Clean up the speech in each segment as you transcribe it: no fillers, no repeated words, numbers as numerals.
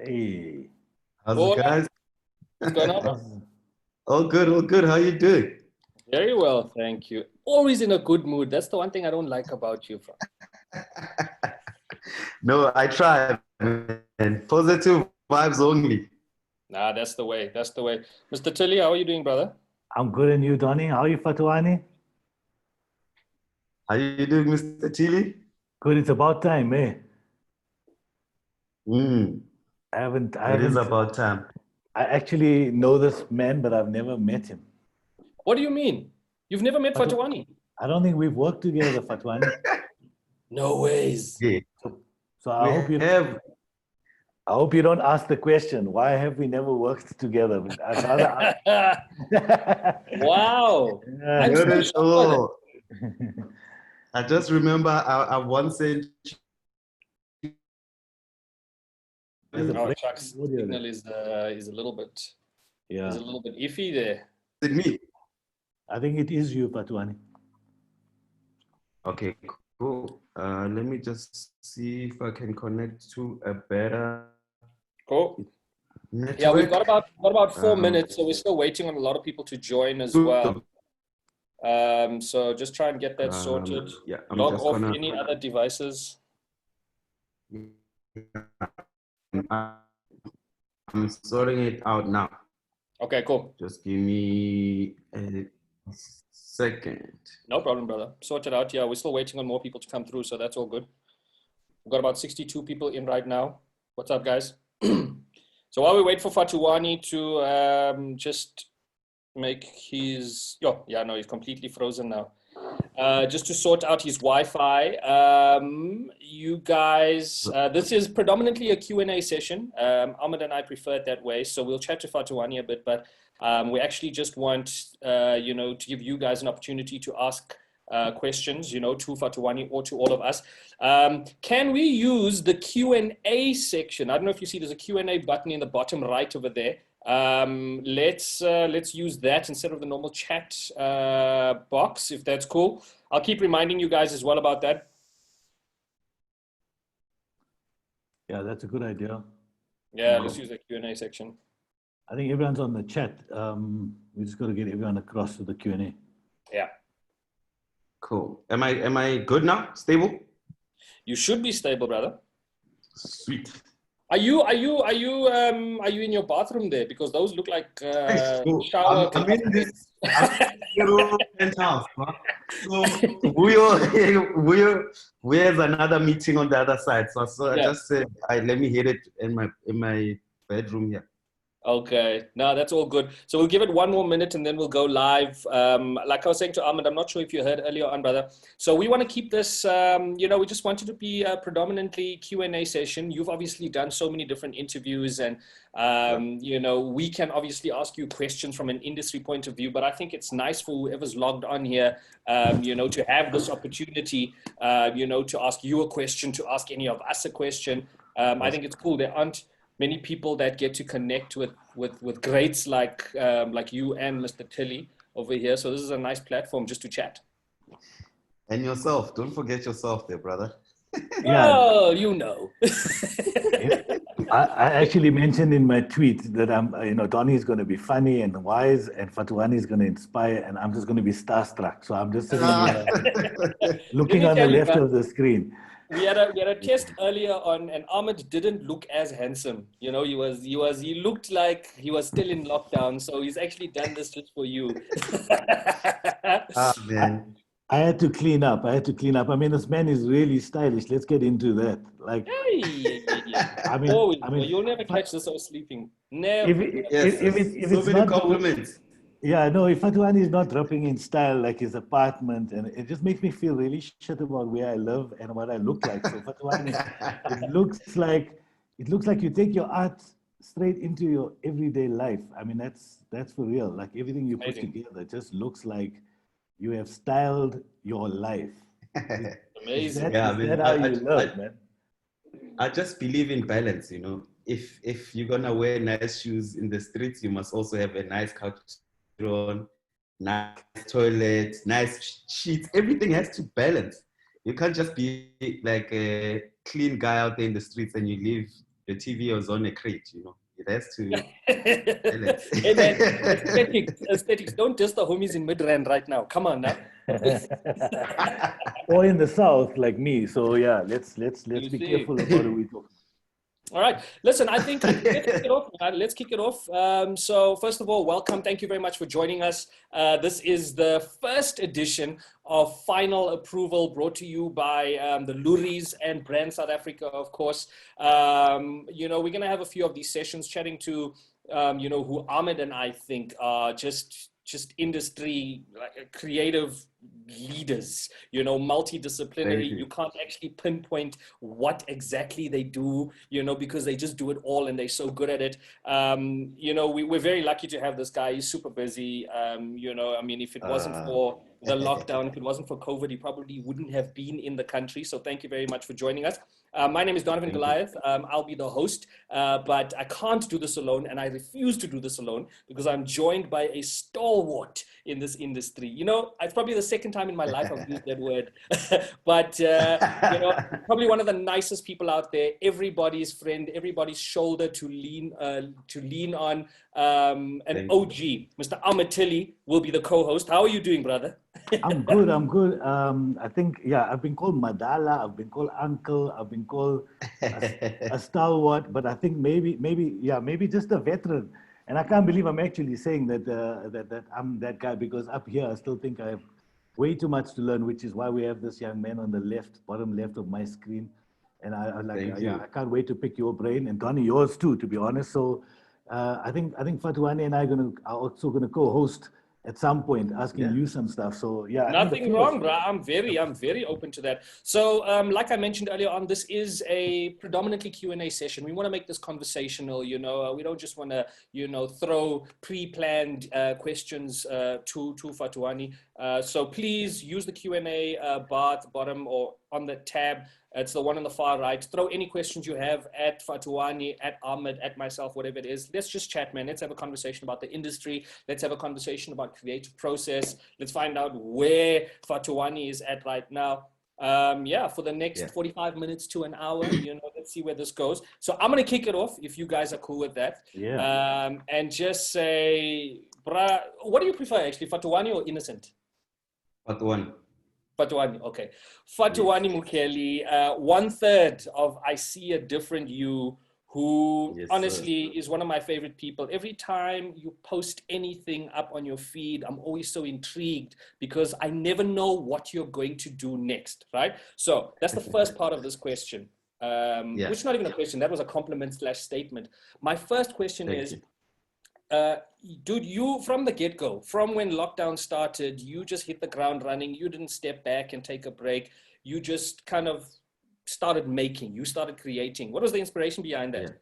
Hey, How's it, Hola, guys? what's going on? how's- All good, all good. How you doing? Very well, thank you. Always in a good mood. That's the one thing I don't like about you, Frank. No, I tried, man. Positive vibes only. Nah, that's the way. That's the way. Mr. Tilly, how are you doing, brother? I'm good, and you, Donny? How are you, Fhatuwani? How you doing, Mr. Tilly? Good. It's about time, eh? Mm, I haven't, I it is haven't. about time. I actually know this man, but I've never met him. What do you mean? You've never met Fatu- Fhatuwani? I don't think we've worked together, Fhatuwani. No ways. Yeah, So we have. I hope you don't ask the question, why have we never worked together? But I'd rather Wow. Yeah. I'm so Not at shocked by that. all. I just remember I once said, There's a Oh, break Chuck's in audio signal there. is a little bit Yeah, iffy there. is it me? I think it is you, Fhatuwani. Okay, cool. Let me just see if I can connect to a better Cool. network. Yeah, we've got about 4 Um, minutes, so we're still waiting on a lot of people to join as well. So just try and get that sorted. Yeah, I'm Log just off gonna. any other devices. I'm sorting it out now. Okay, cool. Just give me a second. No problem, brother. Sort it out. Yeah, we're still waiting on more people to come through, so that's all good. We've got about 62 people in right now. What's up, guys? So while we wait for Fhatuwani to just make his... Oh, yeah, no, he's completely frozen now. Just to sort out his Wi-Fi, you guys, this is predominantly a Q&A session. Ahmed and I prefer it that way, so we'll chat to Fhatuwani a bit, but we actually just want, to give you guys an opportunity to ask questions, to Fhatuwani or to all of us. Can we use the Q&A section? I don't know if you see there's a Q&A button in the bottom right over there. Let's use that instead of the normal chat box, if that's cool. I'll keep reminding you guys as well about that. Yeah, that's a good idea. Yeah, let's use the Q&A section. I think everyone's on the chat. We just got to get everyone across to the Q&A. Yeah, Cool. Am I good now? Stable? you should be stable, brother. Sweet. Are you in your bathroom there? Because those look like shower. I'm in this little penthouse, man. So where's another meeting on the other side? So I Yeah. just said, let me hit it in my bedroom here. Okay, no, that's all good. So we'll give it one more minute and then we'll go live. Like I was saying to Ahmed, I'm not sure if you heard earlier on, brother. So we want to keep this, we just wanted to be a predominantly Q&A session. You've obviously done so many different interviews and, we can obviously ask you questions from an industry point of view, but I think it's nice for whoever's logged on here, to have this opportunity, to ask you a question, to ask any of us a question. I think it's cool. There aren't many people that get to connect with greats like you and Mr. Tilly over here. So this is a nice platform just to chat. And yourself, don't forget yourself there, brother. Yeah, Oh, you know. I actually mentioned in my tweet that Donny is going to be funny and wise, and Fhatuwani is going to inspire, and I'm just going to be starstruck. So I'm just sitting here looking on the tell you, left man. of the screen. We had a test earlier on, and Ahmed didn't look as handsome. He looked like he was still in lockdown. So he's actually done this just for you. Man. I had to clean up. I mean, this man is really stylish. Let's get into that. Like, Yeah. Always, You'll never catch this or sleeping. Never. Yes, if so it's many not compliments. Yeah, no, if Fhatuwani is not dropping in style like his apartment, and it just makes me feel really shit about where I live and what I look like. So Fhatuwani, it looks like you take your art straight into your everyday life. I mean, that's for real. Like everything you put together just looks like you have styled your life. Amazing. Is that how you live, man? I just believe in balance, If you're gonna wear nice shoes in the streets, you must also have a nice couch on, nice toilet, nice sheets. Everything has to balance. You can't just be like a clean guy out there in the streets and you live your TV was on a crate, you know. It has to balance. Hey man, aesthetics. Don't diss the homies in Midrand right now. Come on now. Or in the south, like me. So yeah, let's You be see. careful about who we talk. All right. Listen, I think let's kick it off. Let's kick it off. So first of all, welcome. Thank you very much for joining us. This is the first edition of Final Approval, brought to you by the Loeries and Brand South Africa, of course. You know, we're going to have a few of these sessions chatting to, you know, who Ahmed and I think are just industry creative leaders, you know, multidisciplinary. You can't actually pinpoint what exactly they do, you know, because they just do it all and they're so good at it. You know, we're very lucky to have this guy. He's super busy. You know, I mean, if it wasn't for the lockdown, if it wasn't for COVID, he probably wouldn't have been in the country. So thank you very much for joining us. My name is Donovan Goliath. I'll be the host, but I can't do this alone, and I refuse to do this alone because I'm joined by a stalwart in this industry. You know, it's probably the second time in my life I've used that word, but you know, probably one of the nicest people out there. Everybody's friend, everybody's shoulder to lean on. An OG, Mr. Ahmed Tilly, will be the co-host. How are you doing, brother? I'm good. I think, yeah, I've been called Madala, I've been called Uncle, I've been called a stalwart, but I think maybe just a veteran. And I can't believe I'm actually saying that, that I'm that guy, because up here, I still think I have way too much to learn, which is why we have this young man on the bottom left of my screen. And I can't wait to pick your brain, and Donnie, yours too, to be honest. So I think Fhatuwani and I are also going to co-host at some point, asking you some stuff. So yeah, nothing wrong, bro. I'm very open to that. So like I mentioned earlier on, this is a predominantly Q&A session. We want to make this conversational. You know, we don't just want to, you know, throw pre-planned questions to Fhatuwani. So please use the Q&A bar at the bottom or on the tab. It's the one on the far right. Throw any questions you have at Fhatuwani, at Ahmed, at myself, whatever it is. Let's just chat, man. Let's have a conversation about the industry. Let's have a conversation about creative process. Let's find out where Fhatuwani is at right now. Yeah, for the next 45 minutes to an hour, you know, let's see where this goes. So I'm going to kick it off if you guys are cool with that. Yeah. And just say, bruh, what do you prefer actually, Fhatuwani or Innocent? Fhatuwani. Fhatuwani, okay. Fhatuwani Mukheli, 1/3 of I See a Different You, who honestly is one of my favorite people. Every time you post anything up on your feed, I'm always so intrigued because I never know what you're going to do next, right? So that's the first part of this question, which is not even a question. That was a compliment / statement. My first question is, dude, you from the get-go, from when lockdown started, you just hit the ground running. You didn't step back and take a break. You just kind of started making, you started creating. What was the inspiration behind that?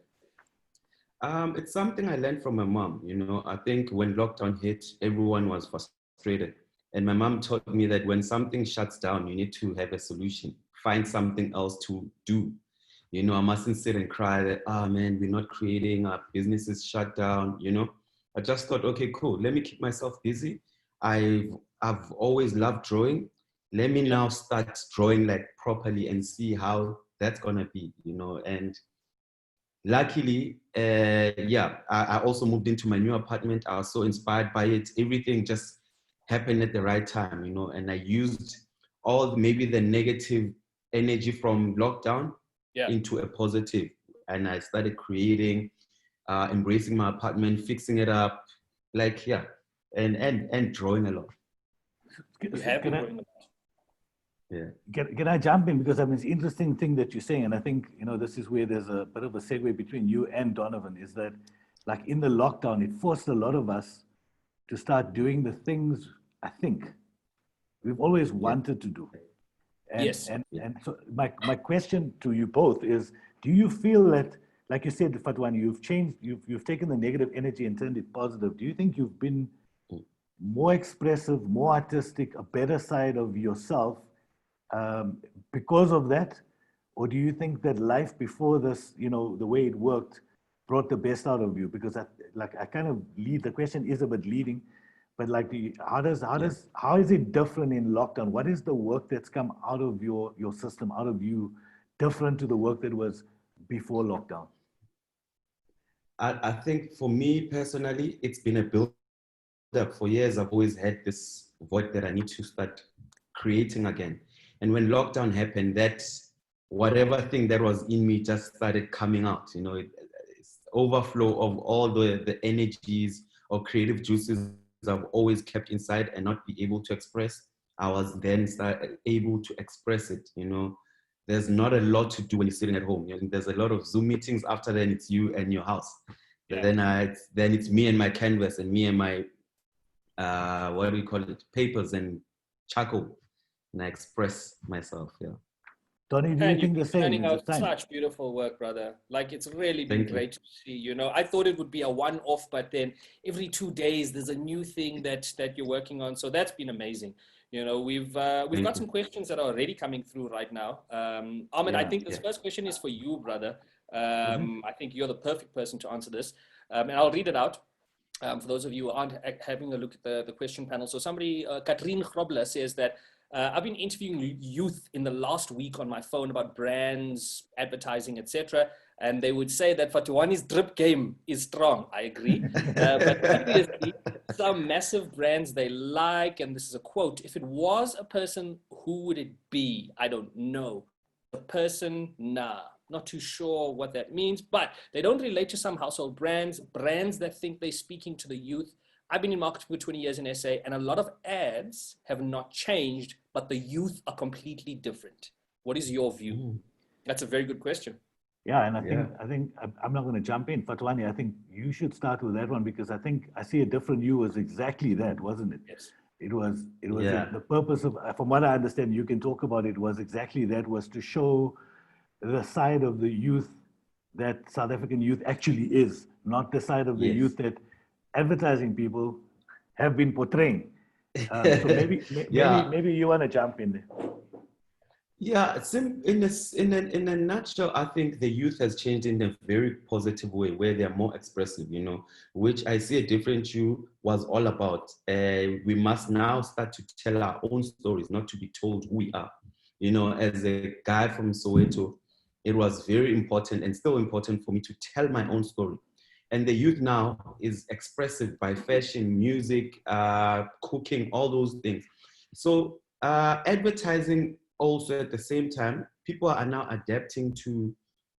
It's something I learned from my mom. You know, I think when lockdown hit, everyone was frustrated. And my mom taught me that when something shuts down, you need to have a solution, find something else to do. You know, I mustn't sit and cry that, oh man, we're not creating, our business is shut down, you know. I just thought, okay, cool, let me keep myself busy. I've always loved drawing. Let me now start drawing like properly and see how that's gonna be, you know. And luckily, I also moved into my new apartment. I was so inspired by it. Everything just happened at the right time, you know. And I used all maybe the negative energy from lockdown into a positive. And I started creating, embracing my apartment, fixing it up, like, and drawing a lot. Can I jump in? Because I mean, it's an interesting thing that you're saying. And I think, you know, this is where there's a bit of a segue between you and Donovan, is that like in the lockdown, it forced a lot of us to start doing the things I think we've always wanted to do. And, and so my question to you both is, do you feel that, like you said, Fhatuwani, you've changed, you've taken the negative energy and turned it positive. Do you think you've been more expressive, more artistic, a better side of yourself because of that? Or do you think that life before this, you know, the way it worked, brought the best out of you? Because I kind of lead, the question is a bit leading, but like, how is it different in lockdown? What is the work that's come out of your system, out of you, different to the work that was before lockdown? I think for me personally, it's been a build up for years. I've always had this void that I need to start creating again. And when lockdown happened, that whatever thing that was in me just started coming out. You know, it's overflow of all the energies or creative juices I've always kept inside and not be able to express. I was then able to express it. You know, there's not a lot to do when you're sitting at home. You know, there's a lot of Zoom meetings. After then, it's you and your house. Yeah. Then it's me and my canvas and me and my what do we call it? Papers and charcoal, and I express myself. Yeah. Tony, do you And you've think the been same? turning Is out it time? such beautiful work, brother. Like, it's really been Thank you. great to see. You know, I thought it would be a one-off, but then every 2 days there's a new thing that you're working on. So that's been amazing. You know, we've Thank got you. some questions that are already coming through right now. Ahmed, I Yeah. think this first question is for you, brother. Mhm. I think you're the perfect person to answer this, and I'll read it out. For those of you who aren't having a look at the question panel. So somebody, Katrien Grobler, says that I've been interviewing youth in the last week on my phone about brands, advertising, etc. And they would say that Fhatuwani's drip game is strong. I agree. But obviously, some massive brands they like, and this is a quote, if it was a person, who would it be? I don't know. A person, nah. Not too sure what that means, but they don't relate to some household brands, brands that think they're speaking to the youth. I've been in marketing for 20 years in SA, and a lot of ads have not changed, but the youth are completely different. What is your view? That's a very good question. Yeah, and Yeah. I think I'm not going to jump in, Fatwani. I think you should start with that one because I think I see a different you as exactly that, wasn't it? Yes. It was Yeah. the purpose of, from what I understand, you can talk about it, was exactly that, was to show the side of the youth that South African youth actually is, not the side of the Yes. youth that advertising people have been portraying. So Yeah. maybe you want to jump in there. Yeah, in a nutshell, I think the youth has changed in a very positive way, where they are more expressive. You know, which I see a different you was all about. We must now start to tell our own stories, not to be told who we are. You know, as a guy from Soweto, it was very important and still important for me to tell my own story. And the youth now is expressive by fashion, music, cooking, all those things. So advertising also at the same time, people are now adapting to,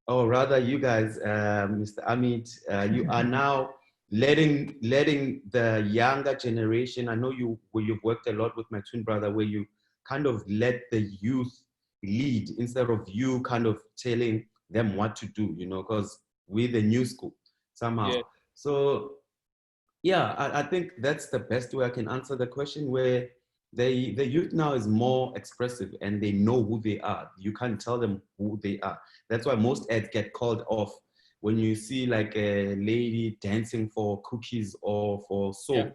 or rather you guys, Mr. Ahmed, you are now letting the younger generation, I know you've worked a lot with my twin brother, where you kind of let the youth lead instead of you kind of telling them what to do, you know, because we're the new school somehow. Yeah. So yeah, I think that's the best way I can answer the question, where the youth now is more expressive and they know who they are. You can't tell them who they are. That's why most ads get called off when you see like a lady dancing for cookies or for soap. Yeah.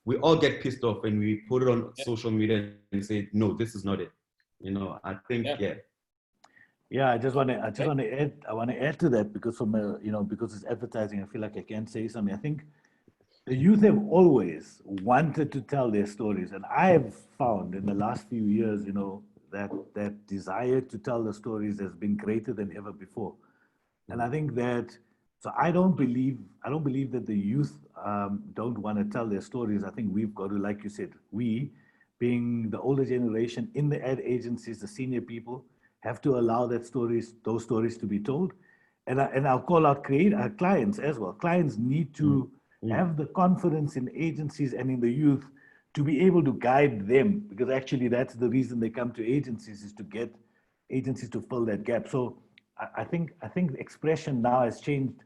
We all get pissed off and we put it on Yeah. social media and say, no, this is not it. You know, I think, Yeah. Yeah, I just Okay. want to add to that because because it's advertising, I feel like I can say something. I think the youth have always wanted to tell their stories, and I have found in the last few years, that desire to tell the stories has been greater than ever before. And I think that, so I don't believe that the youth don't want to tell their stories. I think we've got to, like you said, we, being the older generation in the ad agencies, the senior people, have to allow those stories to be told. And I'll call out clients as well. Clients need mm, to mm, have the confidence in agencies and in the youth to be able to guide them, because actually that's the reason they come to agencies, is to get agencies to fill that gap. So I think the expression now has changed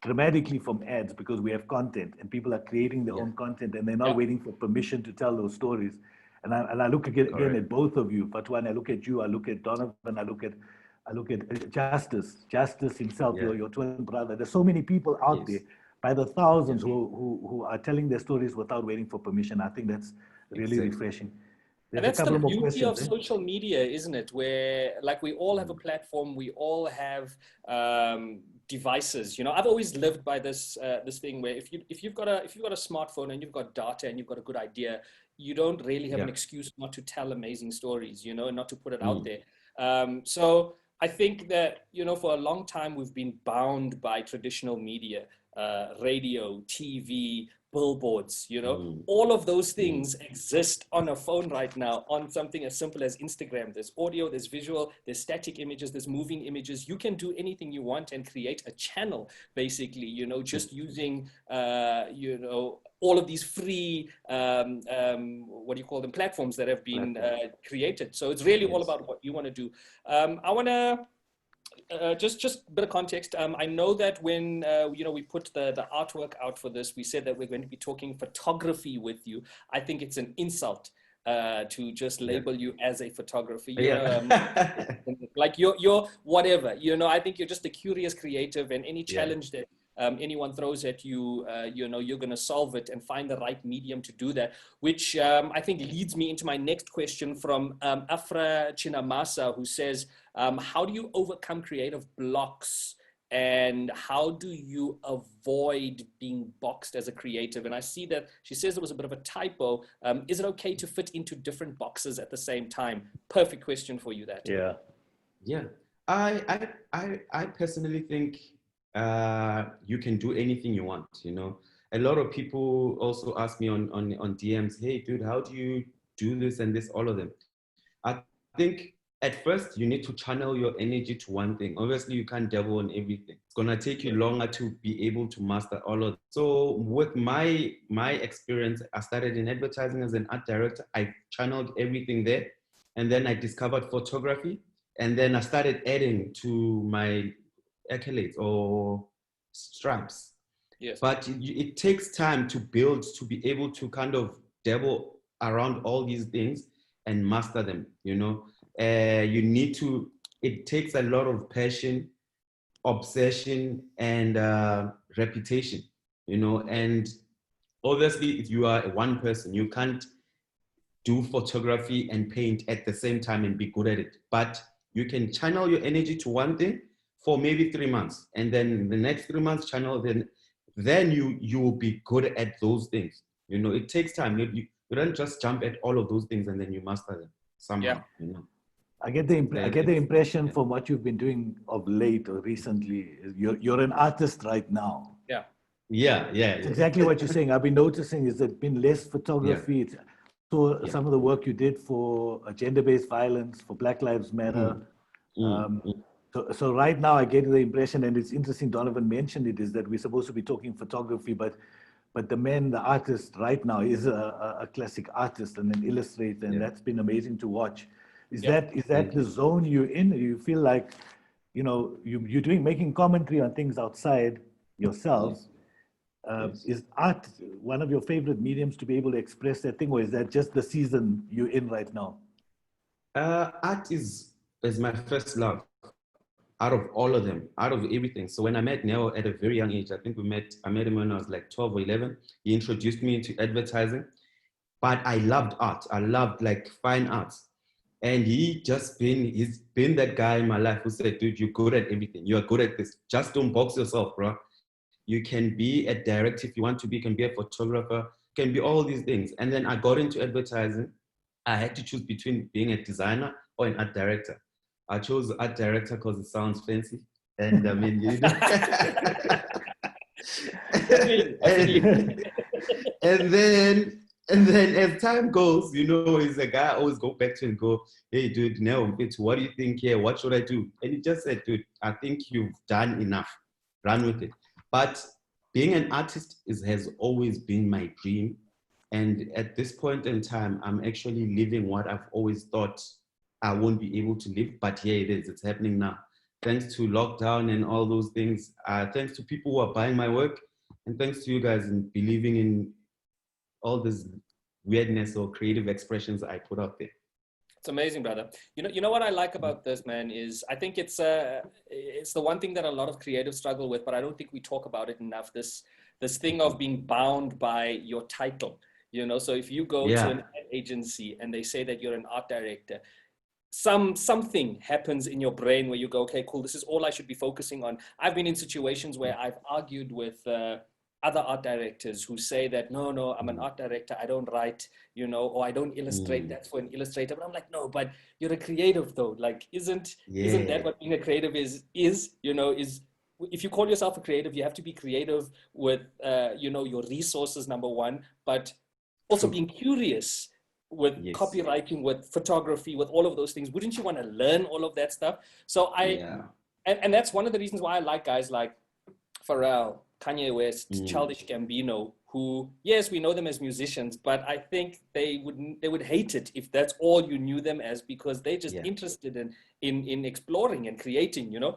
dramatically from ads because we have content and people are creating their yeah, own content and they're not Yeah. waiting for permission to tell those stories. And I look again correct. at both of you, Fhatuwani. I look at you, I look at Donovan, I look at Justice himself, Yeah, your twin brother. There's so many people out there yes, by the thousands yeah, who are telling their stories without waiting for permission. I think that's really exactly. refreshing. And There's a that's the couple of more beauty of questions. social media, isn't it? Where, like, we all have a platform, we all have devices. You know, I've always lived by this thing where if you've got a smartphone and you've got data and you've got a good idea, you don't really have an Yeah. excuse not to tell amazing stories. You know, and not to put it out Mm, there. So I think that, for a long time we've been bound by traditional media. radio, TV, billboards, all of those things exist on a phone right now, on something as simple as Instagram. There's audio, there's visual, there's static images, there's moving images. You can do anything you want and create a channel, basically, just using, all of these free, what do you call them, platforms that have been created. So it's really all about what you want to do. I want to, just a bit of context. I know that when we put the artwork out for this, we said that we're going to be talking photography with you. I think it's an insult to just label you as a photographer. Like you're whatever. I think you're just a curious creative, and any challenge that anyone throws at you, you're going to solve it and find the right medium to do that, which I think leads me into my next question from Afra Chinamasa, who says, how do you overcome creative blocks, and how do you avoid being boxed as a creative? And I see that she says it was a bit of a typo. Is it okay to fit into different boxes at the same time? Perfect question for you, that. Yeah. I personally think you can do anything you want. A lot of people also ask me on DMs, hey dude, how do you do this and this, all of them. I think at first you need to channel your energy to one thing. Obviously you can't dabble on everything. It's gonna take you longer to be able to master all of it. So with my experience, I started in advertising as an art director. I channeled everything there, and then I discovered photography, and then I started adding to my accolades or stripes. Yes. But it takes time to build, to be able to kind of dabble around all these things and master them. You need to, it takes a lot of passion, obsession, and reputation, and obviously if you are one person, you can't do photography and paint at the same time and be good at it, but you can channel your energy to one thing for maybe 3 months, and then the next 3 months channel, then you will be good at those things. It takes time. You don't just jump at all of those things and then you master them somehow. I get the impression from what you've been doing of late or recently, you're an artist right now. Yeah. It's exactly what you're saying. I've been noticing is that been less photography. So some of the work you did for gender-based violence, for Black Lives Matter. So right now I get the impression, and it's interesting, Donovan mentioned it, is that we're supposed to be talking photography, but the artist right now is a classic artist and an illustrator, and that's been amazing to watch. Is that the zone you're in? You feel like, you're making commentary on things outside yourself. Is art one of your favorite mediums to be able to express that thing, or is that just the season you're in right now? Art is my first love. Out of all of them, out of everything. So when I met Neo at a very young age, I think I met him when I was like 12 or 11. He introduced me into advertising, but I loved art. I loved like fine arts. And he's been that guy in my life who said, dude, you're good at everything. You're good at this. Just don't box yourself, bro. You can be a director if you want to be, you can be a photographer, you can be all these things. And then I got into advertising. I had to choose between being a designer or an art director. I chose art director because it sounds fancy. And I mean, and then as time goes, he's a guy I always go back to and go, hey, dude, now, what do you think here? What should I do? And he just said, dude, I think you've done enough. Run with it. But being an artist has always been my dream. And at this point in time, I'm actually living what I've always thought I won't be able to live, but here it is. It's happening now. Thanks to lockdown and all those things. Thanks to people who are buying my work, and thanks to you guys and believing in all this weirdness or creative expressions I put out there. It's amazing, brother. You know what I like about this, man, is I think it's the one thing that a lot of creatives struggle with, but I don't think we talk about it enough. This thing of being bound by your title. So if you go to an ad agency and they say that you're an art director, something happens in your brain where you go, okay, cool, this is all I should be focusing on. I've been in situations where I've argued with other art directors who say that, no, I'm an art director, I don't write, or I don't illustrate, that's for an illustrator. But I'm like, no, but you're a creative though. Like, isn't that what being a creative is if you call yourself a creative, you have to be creative with, you know, your resources, number one, but also being curious with copywriting, with photography, with all of those things. Wouldn't you want to learn all of that stuff? So and that's one of the reasons why I like guys like Pharrell, Kanye West, Childish Gambino, who, yes, we know them as musicians, but I think they would hate it if that's all you knew them as, because they're just interested in exploring and creating, you know,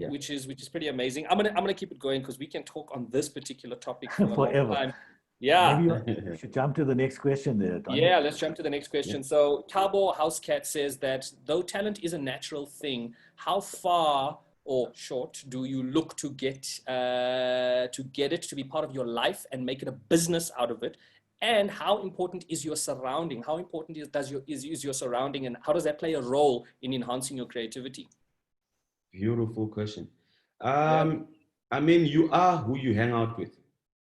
which is pretty amazing. I'm gonna keep it going because we can talk on this particular topic for a long time. Yeah. Maybe you should jump to the next question there, Tony. Yeah, let's jump to the next question. So Tabo Housecat says that though talent is a natural thing, how far or short do you look to get it to be part of your life and make it a business out of it? And how important is your surrounding? How important is your surrounding, and how does that play a role in enhancing your creativity? Beautiful question. I mean, you are who you hang out with.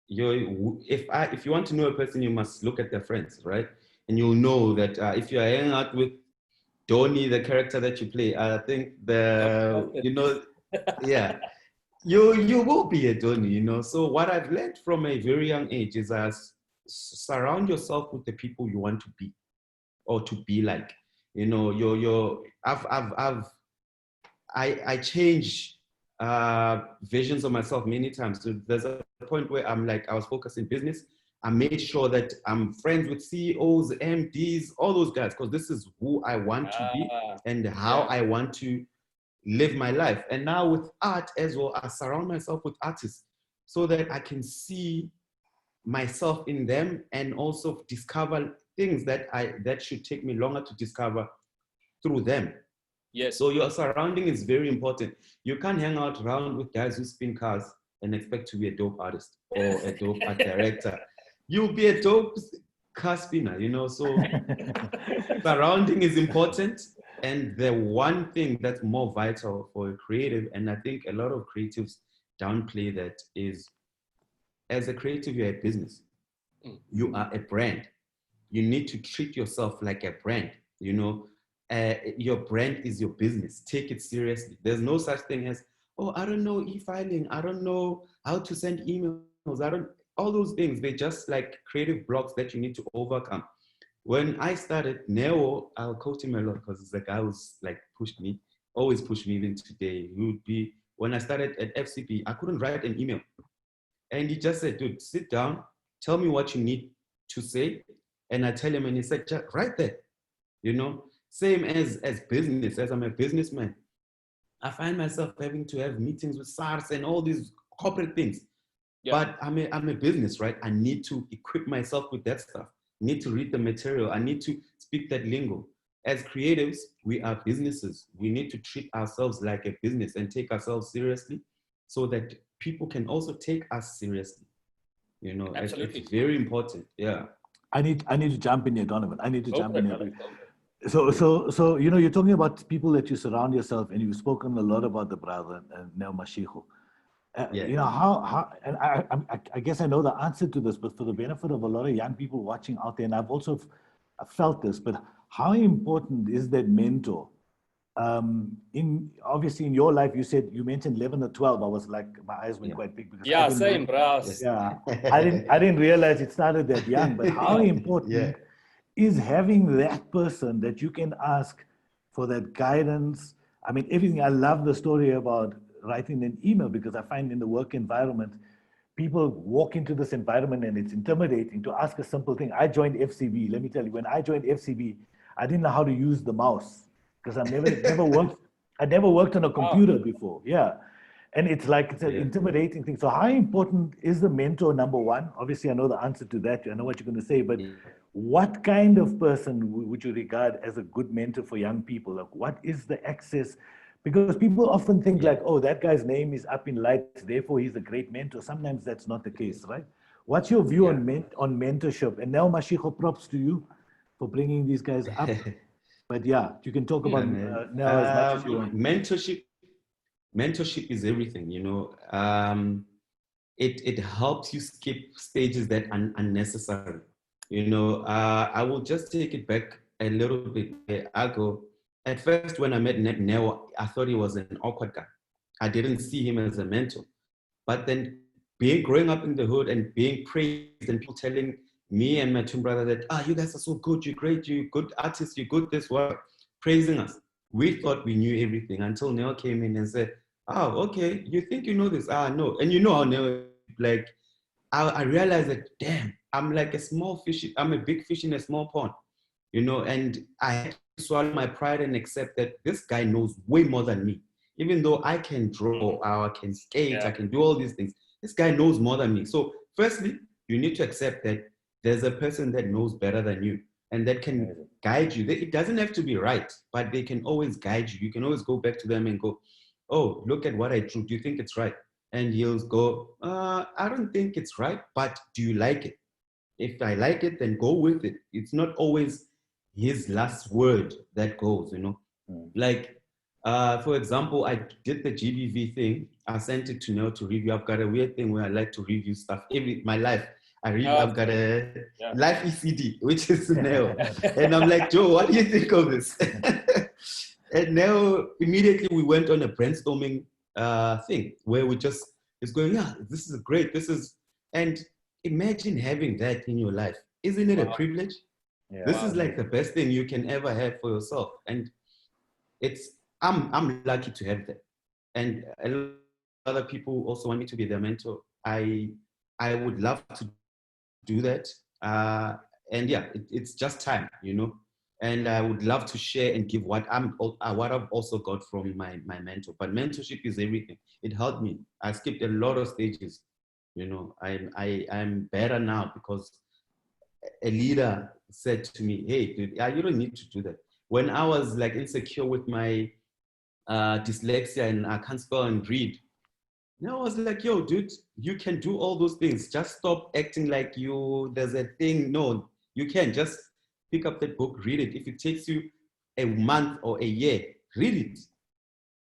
If you want to know a person, you must look at their friends, right? And you'll know that if you are hanging out with Donnie, the character that you play, I think you will be a Donnie, you know. So what I've learned from a very young age is surround yourself with the people you want to be, or to be like. You know, I change visions of myself many times. So there's a point where I'm like, I was focused in business. I made sure that I'm friends with CEOs, MDs, all those guys, because this is who I want to be and how I want to live my life. And now with art as well, I surround myself with artists so that I can see myself in them and also discover things that should take me longer to discover through them. Yes. So your surrounding is very important. You can't hang out around with guys who spin cars and expect to be a dope artist or a dope art director. You'll be a dope car spinner, you know. So surrounding is important. And the one thing that's more vital for a creative, and I think a lot of creatives downplay that, is as a creative, you're a business. You are a brand. You need to treat yourself like a brand, you know. Your brand is your business. Take it seriously. There's no such thing as, oh, I don't know e-filing. I don't know how to send emails. All those things, they're just like creative blocks that you need to overcome. When I started, Neo, I'll quote him a lot because he's the guy who's like always pushed me even today. He would be, when I started at FCP, I couldn't write an email. And he just said, dude, sit down, tell me what you need to say. And I tell him, and he said, just write that, you know? Same as business, as I'm a businessman. I find myself having to have meetings with SARS and all these corporate things. Yeah. But I'm a business, right? I need to equip myself with that stuff. I need to read the material. I need to speak that lingo. As creatives, we are businesses. We need to treat ourselves like a business and take ourselves seriously so that people can also take us seriously. You know, absolutely. It's very important. Yeah. I need to jump in here, Donovan. I need to jump in here. So you know, you're talking about people that you surround yourself, and you've spoken a lot about the brother and Neo Mashiko. You know, how and I guess I know the answer to this, but for the benefit of a lot of young people watching out there, and I've also felt this, but how important is that mentor? Obviously in your life, you mentioned 11 or 12. I was like, my eyes went quite big because same, bro. Yeah, I didn't realize it started that young. But how important is having that person that you can ask for that guidance? I mean, everything. I love the story about writing an email, because I find in the work environment, people walk into this environment and it's intimidating to ask a simple thing. I joined FCB. Let me tell you, when I joined FCB, I didn't know how to use the mouse because I never worked on a computer before. Yeah. And it's an intimidating thing. So how important is the mentor, number one? Obviously, I know the answer to that. I know what you're going to say, but what kind of person would you regard as a good mentor for young people? Like, what is the access? Because people often think like, oh, that guy's name is up in lights, therefore he's a great mentor. Sometimes that's not the case, right? What's your view on mentorship? And now, Mashiko, props to you for bringing these guys up. But yeah, you can talk about now as much as you want. Mentorship is everything, you know. It helps you skip stages that are unnecessary. You know, I will just take it back a little bit. I go, at first when I met Neo, I thought he was an awkward guy. I didn't see him as a mentor. But then growing up in the hood and being praised and people telling me and my twin brother that, you guys are so good, you're great, you're good artists, you're good this, what, praising us. We thought we knew everything until Neo came in and said, oh, okay, you think you know this? No. And you know how Neo, like, I realized that, damn, I'm like a small fish, I'm a big fish in a small pond, you know, and I had to swallow my pride and accept that this guy knows way more than me. Even though I can draw, I can skate, I can do all these things, this guy knows more than me. So firstly, you need to accept that there's a person that knows better than you and that can guide you. It doesn't have to be right, but they can always guide you. You can always go back to them and go, oh, look at what I drew. Do you think it's right? And he'll go, I don't think it's right, but do you like it? If I like it, then go with it. It's not always his last word that goes, you know. Like, for example, I did the GBV thing. I sent it to Neo to review. I've got a weird thing where I like to review stuff. My life, I've got a life ECD, which is Neo. And I'm like, Joe, what do you think of this? And Neo, immediately we went on a brainstorming thing where we just, it's going, yeah, this is great. And imagine having that in your life. Isn't it a privilege? Yeah. This is like the best thing you can ever have for yourself. And I'm lucky to have that. And a lot of other people also want me to be their mentor. I would love to do that. And yeah, it's just time, you know. And I would love to share and give what I've also got from my mentor. But mentorship is everything. It helped me. I skipped a lot of stages. You know, I'm better now because a leader said to me, hey, dude, you don't need to do that. When I was like insecure with my dyslexia and I can't spell and read, I was like, yo, dude, you can do all those things. Just stop acting like there's a thing. No, you can just pick up that book, read it. If it takes you a month or a year, read it.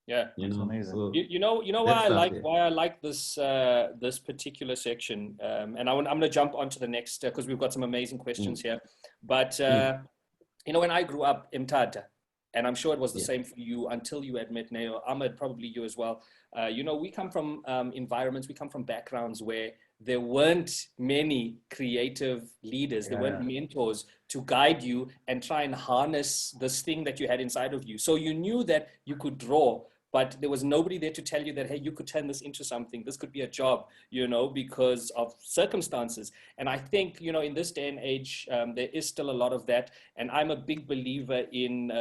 Yeah, you know, amazing. So you know why I like this this particular section, and I'm going to jump onto the next because we've got some amazing questions here. But you know, when I grew up in Mthatha, and I'm sure it was the same for you until you had met Neo, Ahmed, probably you as well. You know, we come from environments, we come from backgrounds where there weren't many creative leaders. There weren't mentors to guide you and try and harness this thing that you had inside of you. So you knew that you could draw, but there was nobody there to tell you that, hey, you could turn this into something. This could be a job, you know, because of circumstances. And I think, you know, in this day and age, there is still a lot of that. And I'm a big believer in,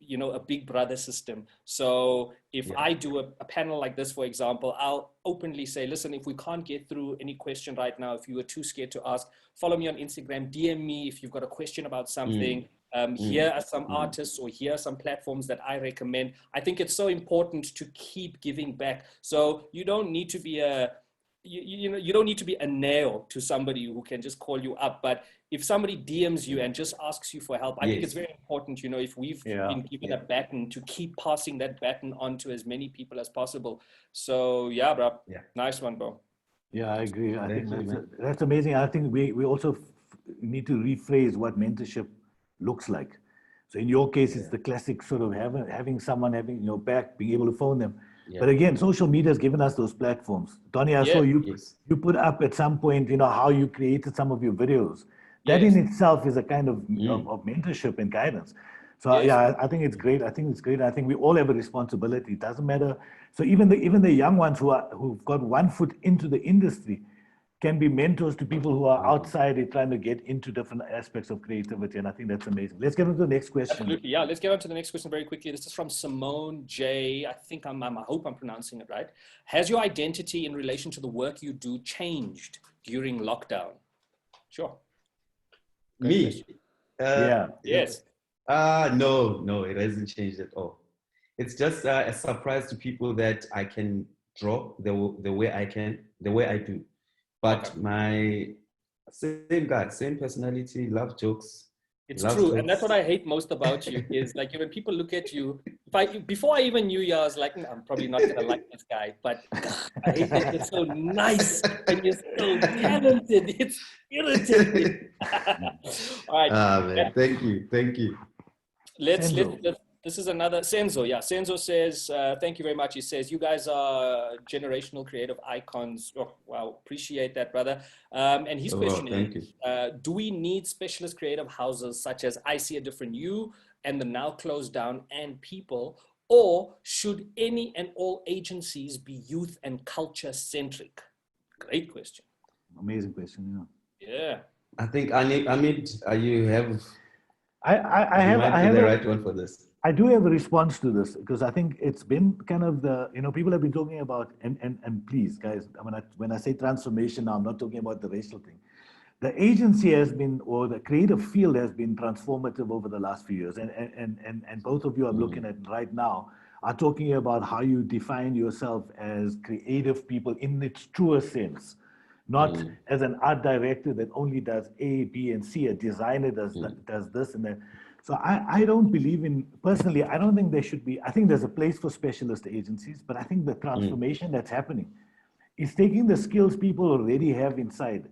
you know, a big brother system. So if I do a panel like this, for example, I'll openly say, listen, if we can't get through any question right now, if you were too scared to ask, follow me on Instagram, DM me if you've got a question about something. Here are some artists or here are some platforms that I recommend. I think it's so important to keep giving back. So you don't need to be you don't need to be a nail to somebody who can just call you up. But if somebody DMs you and just asks you for help, I think it's very important, you know, if we've been given a baton, to keep passing that baton on to as many people as possible. So yeah, bro. Nice one, bro. Yeah, I agree. I think that's amazing. I think we also need to rephrase what mentorship looks like. So in your case, it's the classic sort of having someone having your back, being able to phone them. But again, social media has given us those platforms. Donnie, I saw you put up at some point, you know, how you created some of your videos. That in itself is a kind of mentorship and guidance. So I think it's great. I think we all have a responsibility. It doesn't matter. So even the young ones who've got one foot into the industry can be mentors to people who are outside trying to get into different aspects of creativity. And I think that's amazing. Let's get on to the next question. Absolutely. Yeah, let's get on to the next question very quickly. This is from Simone J. I think I hope I'm pronouncing it right. Has your identity in relation to the work you do changed during lockdown? Sure. Me? Yes. No, it hasn't changed at all. It's just a surprise to people that I can draw the way I do. But my same guy, same personality, love jokes. It's true. And that's what I hate most about you is like when people look at you, before I even knew you, I was like, I'm probably not going to like this guy, but God, I hate that you're so nice and you're so talented. It's irritating. All right. Man, thank you. Let's this is another Senzo. Yeah, Senzo says, thank you very much. He says, you guys are generational creative icons. Oh, wow, appreciate that, brother. And his question is, do we need specialist creative houses such as I See a Different You and the now closed down And People, or should any and all agencies be youth and culture centric? Great question. Amazing question. Yeah. I think Ahmed, you have. I have the right one for this. I do have a response to this because I think it's been kind of people have been talking about, and please, guys, when I say transformation now, I'm not talking about the racial thing. The agency has been, or the creative field has been transformative over the last few years. And both of you I'm looking at right now are talking about how you define yourself as creative people in its truest sense. Not as an art director that only does A, B, and C, a designer does this and that. So I don't believe in, personally, I don't think there should be, I think there's a place for specialist agencies, but I think the transformation that's happening is taking the skills people already have inside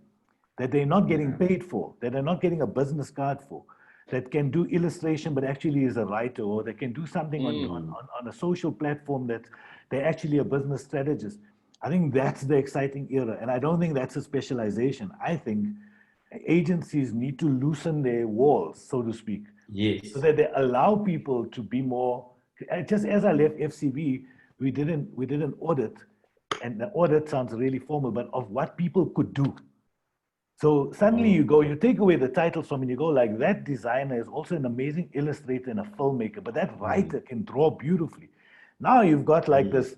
that they're not getting paid for, that they're not getting a business card for, that can do illustration but actually is a writer, or that can do something on a social platform that they're actually a business strategist. I think that's the exciting era. And I don't think that's a specialization. I think agencies need to loosen their walls, so to speak. Yes. So that they allow people to be more, just as I left FCB, we did an audit, and the audit sounds really formal, but of what people could do. So suddenly you take away the titles from, and you go like, that designer is also an amazing illustrator and a filmmaker, but that writer can draw beautifully. Now you've got like this,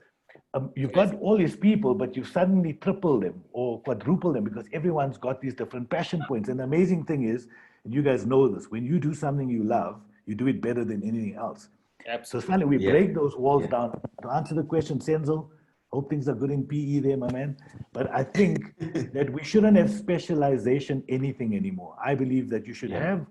you've got all these people, but you've suddenly tripled them or quadrupled them because everyone's got these different passion points. And the amazing thing is, and you guys know this, when you do something you love, you do it better than anything else. Absolutely. So suddenly we break those walls down. To answer the question, Senzo, hope things are good in PE there, my man. But I think that we shouldn't have specialization anything anymore. I believe that you should have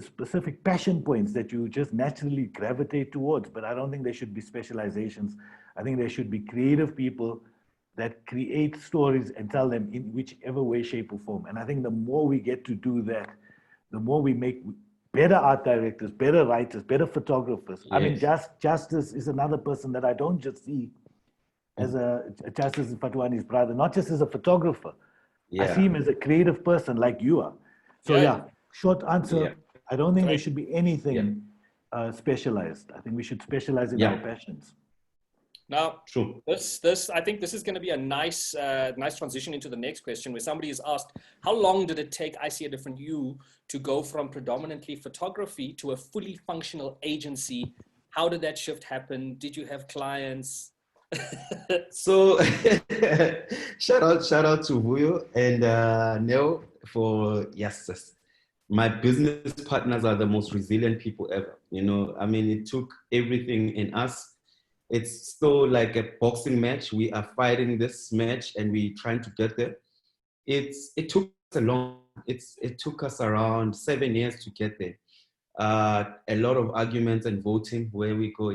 specific passion points that you just naturally gravitate towards, but I don't think there should be specializations. I think there should be creative people that create stories and tell them in whichever way, shape, or form. And I think the more we get to do that, the more we make better art directors, better writers, better photographers. Yes. I mean, Justice is another person that I don't just see as a Justice is Fhatuwani's brother, not just as a photographer. I see him as a creative person like you are. So short answer, I don't think there should be anything specialized. I think we should specialize in our passions. Now, I think this is going to be a nice transition into the next question, where somebody has asked, how long did it take I See a Different You to go from predominantly photography to a fully functional agency? How did that shift happen? Did you have clients? So shout out to Vuyo and Neo for my business partners are the most resilient people ever. I mean, it took everything in us. It's still like a boxing match. We are fighting this match and we're trying to get there. It took us it took us around 7 years to get there. A lot of arguments and voting where we go,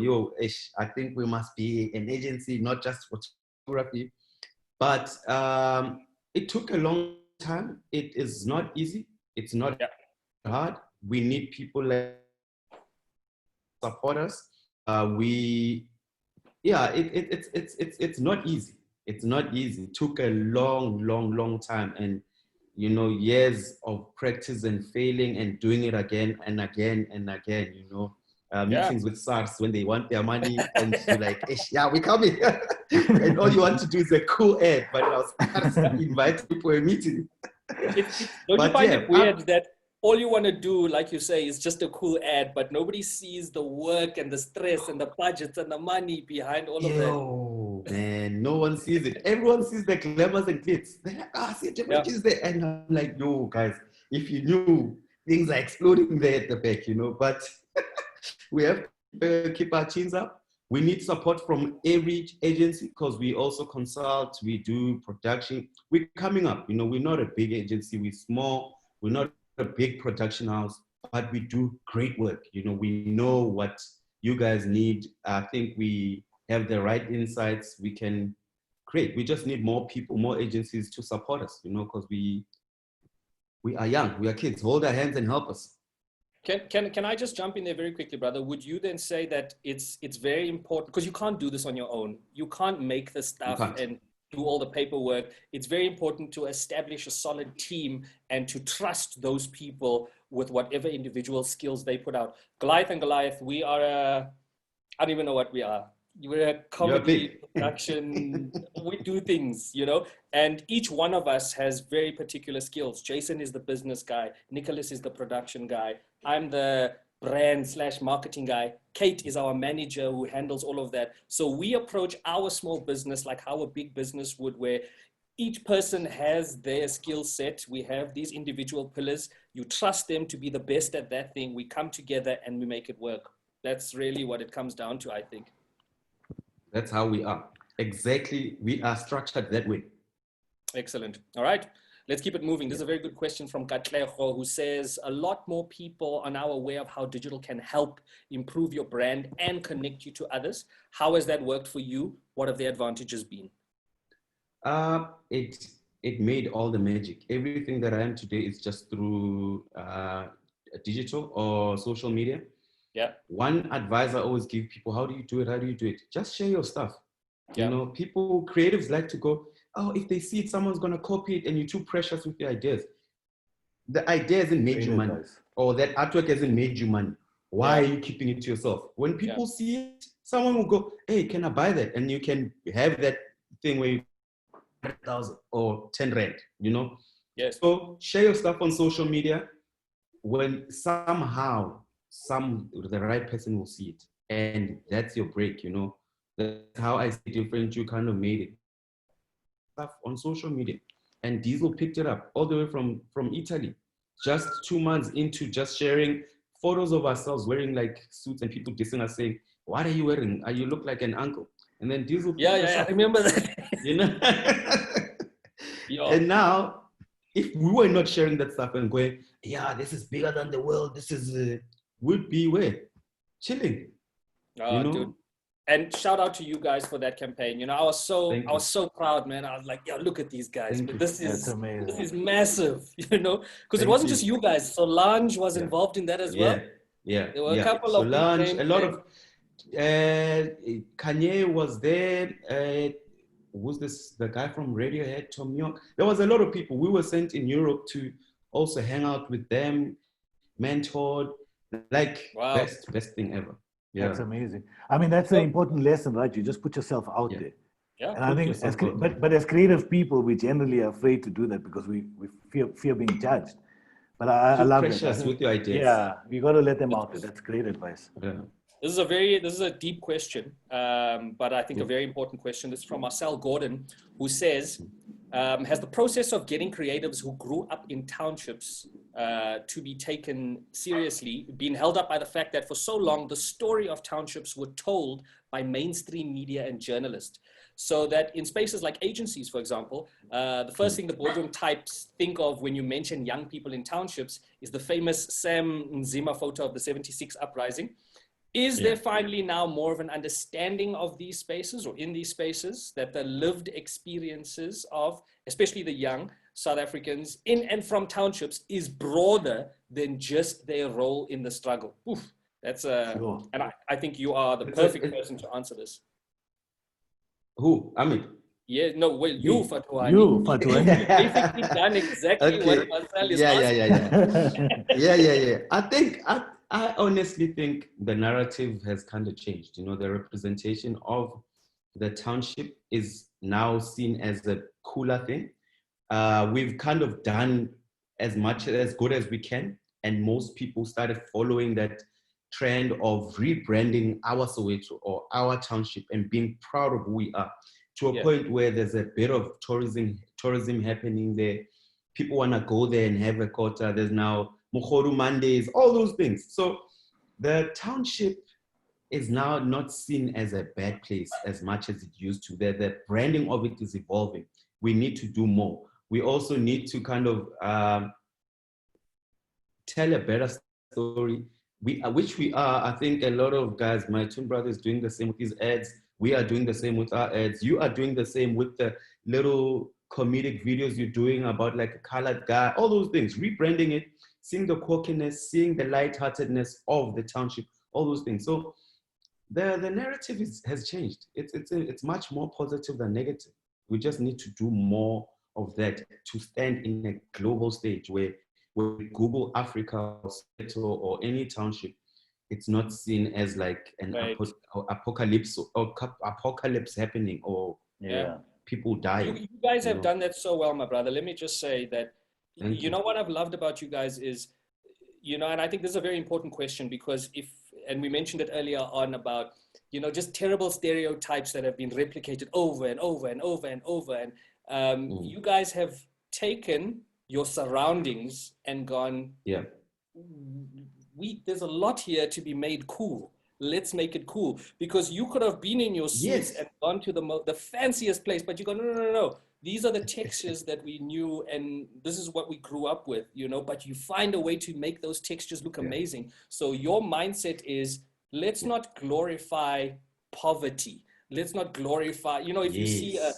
I think we must be an agency, not just photography. But it took a long time. It is not easy. It's not hard. We need people like support us. It's not easy. It's not easy. It took a long time, and years of practice and failing and doing it again and again and again. Meetings with SARS when they want their money, and you're like, we're coming. And all you want to do is a cool ad, but I was inviting people to a meeting. Don't you find it weird that all you want to do, like you say, is just a cool ad, but nobody sees the work and the stress and the budgets and the money behind all of that? Man, no one sees it. Everyone sees the glamours and glitz. They're like, see, is there? And I'm like, no, guys, if you knew, things are exploding there at the back, But we have to keep our chins up. We need support from every agency because we also consult, we do production. We're coming up, we're not a big agency, we're small, we're not a big production house, but we do great work. We know what you guys need. I think we have the right insights. We can create. We just need more people, more agencies to support us, because we are young, we are kids. Hold our hands and help us. Can I just jump in there very quickly, brother? Would you then say that it's very important, because you can't do this on your own. You can't make the stuff and do all the paperwork. It's very important to establish a solid team and to trust those people with whatever individual skills they put out. Goliath and Goliath, we are I don't even know what we are. We're a comedy production. We do things, you know, and each one of us has very particular skills. Jason is the business guy. Nicholas is the production guy. I'm the brand/marketing guy. Kate is our manager who handles all of that. So we approach our small business like how a big business would, where each person has their skill set. We have these individual pillars. You trust them to be the best at that thing. We come together and we make it work. That's really what it comes down to, I think. That's how we are. Exactly. We are structured that way. Excellent. All right. Let's keep it moving. This is a very good question from Katleho, who says, a lot more people are now aware of how digital can help improve your brand and connect you to others. How has that worked for you? What have the advantages been? It made all the magic. Everything that I am today is just through digital or social media. Yeah. One advice I always give people: how do you do it? How do you do it? Just share your stuff. Yeah. You know, people, creatives like to go, oh, if they see it, someone's going to copy it, and you're too precious with the ideas. The idea hasn't made you money, or that artwork hasn't made you money. Why are you keeping it to yourself? When people see it, someone will go, hey, can I buy that? And you can have that thing where you 100,000 or 10 rand, you know? Yes. So share your stuff on social media. When somehow the right person will see it, and that's your break, you know. That's how I see different. You kind of made it stuff on social media, and Diesel picked it up all the way from Italy. Just 2 months into just sharing photos of ourselves wearing like suits, and people dissing us saying, "What are you wearing? You look like an uncle." And then Diesel, I remember that. You know. And now, if we were not sharing that stuff and going, yeah, this is bigger than the world, this is would be where chilling. You know? Dude. And shout out to you guys for that campaign. You know, I was so proud, man. I was like, yeah, look at these guys. But this is massive, you know, because it wasn't just you guys. Solange was involved in that as well. Yeah. There were a couple of Solange, a lot of Kanye was there. Who's this? The guy from Radiohead, Tom York. There was a lot of people. We were sent in Europe to also hang out with them, mentored. Like best thing ever. Yeah, that's amazing. I mean, that's an important lesson, right? You just put yourself out there. Yeah, and I think but as creative people, we generally are afraid to do that because we fear being judged. But I love it. Precious with your ideas. Yeah, you got to let them out there. That's great advice. Yeah. This is a deep question, but I think a very important question. This is from Marcel Gordon, who says, has the process of getting creatives who grew up in townships to be taken seriously been held up by the fact that for so long the story of townships were told by mainstream media and journalists? So that in spaces like agencies, for example, the first thing the boardroom types think of when you mention young people in townships is the famous Sam Nzima photo of the 76 uprising. Is there finally now more of an understanding of these spaces, or in these spaces, that the lived experiences of, especially the young South Africans in and from townships, is broader than just their role in the struggle? Oof, that's and I think you are the perfect person to answer this. Who? Ahmed? Yeah, no, well, you, Fhatuwani. You, Fhatuwani. You've basically done exactly what Marcel is asking. Yeah. I honestly think the narrative has kind of changed. You know, the representation of the township is now seen as a cooler thing. We've kind of done as good as we can, and most people started following that trend of rebranding our Soweto or our township and being proud of who we are, to a point where there's a bit of tourism happening there. People want to go there and have a quota. There's now Mukhoru Mondays, all those things. So the township is now not seen as a bad place as much as it used to. The branding of it is evolving. We need to do more. We also need to kind of tell a better story, which we are. I think a lot of guys, my twin brother is doing the same with his ads. We are doing the same with our ads. You are doing the same with the little comedic videos you're doing about like a colored guy, all those things, rebranding it seeing the quirkiness, seeing the lightheartedness of the township, all those things. So the narrative has changed. It's much more positive than negative. We just need to do more of that to stand in a global stage where Google Africa or any township, it's not seen as like an apocalypse or apocalypse happening or people dying. You guys have done that so well, my brother. Let me just say that, you know what I've loved about you guys is, you know, and I think this is a very important question because and we mentioned it earlier on about, you know, just terrible stereotypes that have been replicated over and over and over and over. And you guys have taken your surroundings and gone, there's a lot here to be made cool. Let's make it cool. Because you could have been in your suits and gone to the fanciest place, but you go, no. These are the textures that we knew, and this is what we grew up with, you know, but you find a way to make those textures look amazing. So your mindset is, let's not glorify poverty. Let's not glorify, you know, if you see a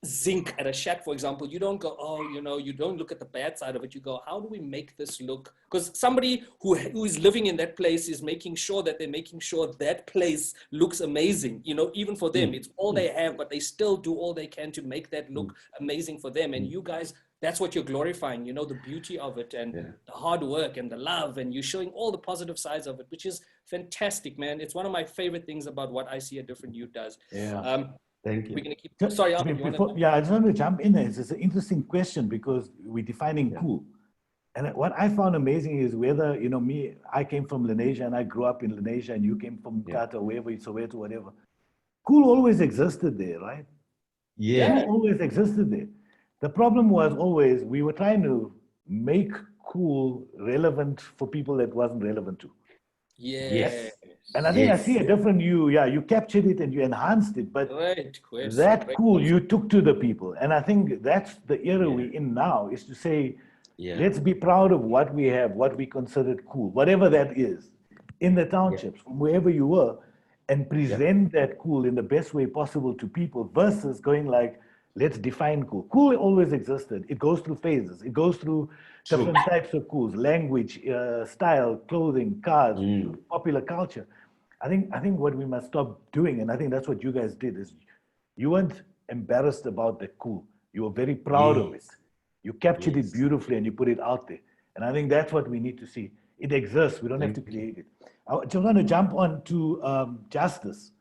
zinc at a shack, for example, you don't go, oh, you know, you don't look at the bad side of it. You go, how do we make this look? Because somebody who is living in that place is making sure that they're making sure that place looks amazing. You know, even for them, it's all they have, but they still do all they can to make that look amazing for them. And you guys, that's what you're glorifying, you know, the beauty of it and the hard work and the love, and you're showing all the positive sides of it, which is fantastic, man. It's one of my favorite things about what I See a Different Youth does. Thank you. We're gonna keep. Sorry, Ahmed, I just want to jump in there. It's an interesting question because we're defining cool. And what I found amazing is whether, you know, I came from Lenasia and I grew up in Lenasia and you came from Kata, wherever, Soweto, whatever. Cool always existed there, right? Yeah. Cool always existed there. The problem was always we were trying to make cool relevant for people that wasn't relevant to. Yes. And I think I see a different you captured it and you enhanced it, but cool you took to the people. And I think that's the era we're in now, is to say, let's be proud of what we have, what we considered cool, whatever that is, in the townships, from wherever you were, and present that cool in the best way possible to people versus going like, let's define cool. Cool always existed. It goes through phases. It goes through different types of cools, language, style, clothing, cars, popular culture. I think what we must stop doing, and I think that's what you guys did, is you weren't embarrassed about the cool. You were very proud of it. You captured it beautifully and you put it out there. And I think that's what we need to see. It exists. We don't have to create it. I just want to jump on to Justice.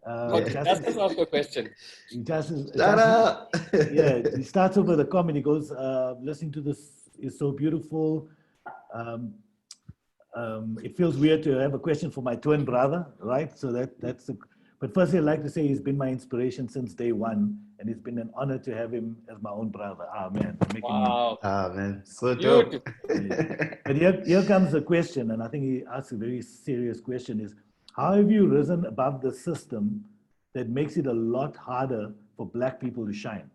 Justice asked a question. Justice, he starts off with a comment. He goes, listening to this is so beautiful. It feels weird to have a question for my twin brother, right? So but firstly, I'd like to say he's been my inspiration since day one, and it's been an honor to have him as my own brother. Man. Man, so dope. But here comes the question, and I think he asks a very serious question, is how have you risen above the system that makes it a lot harder for Black people to shine?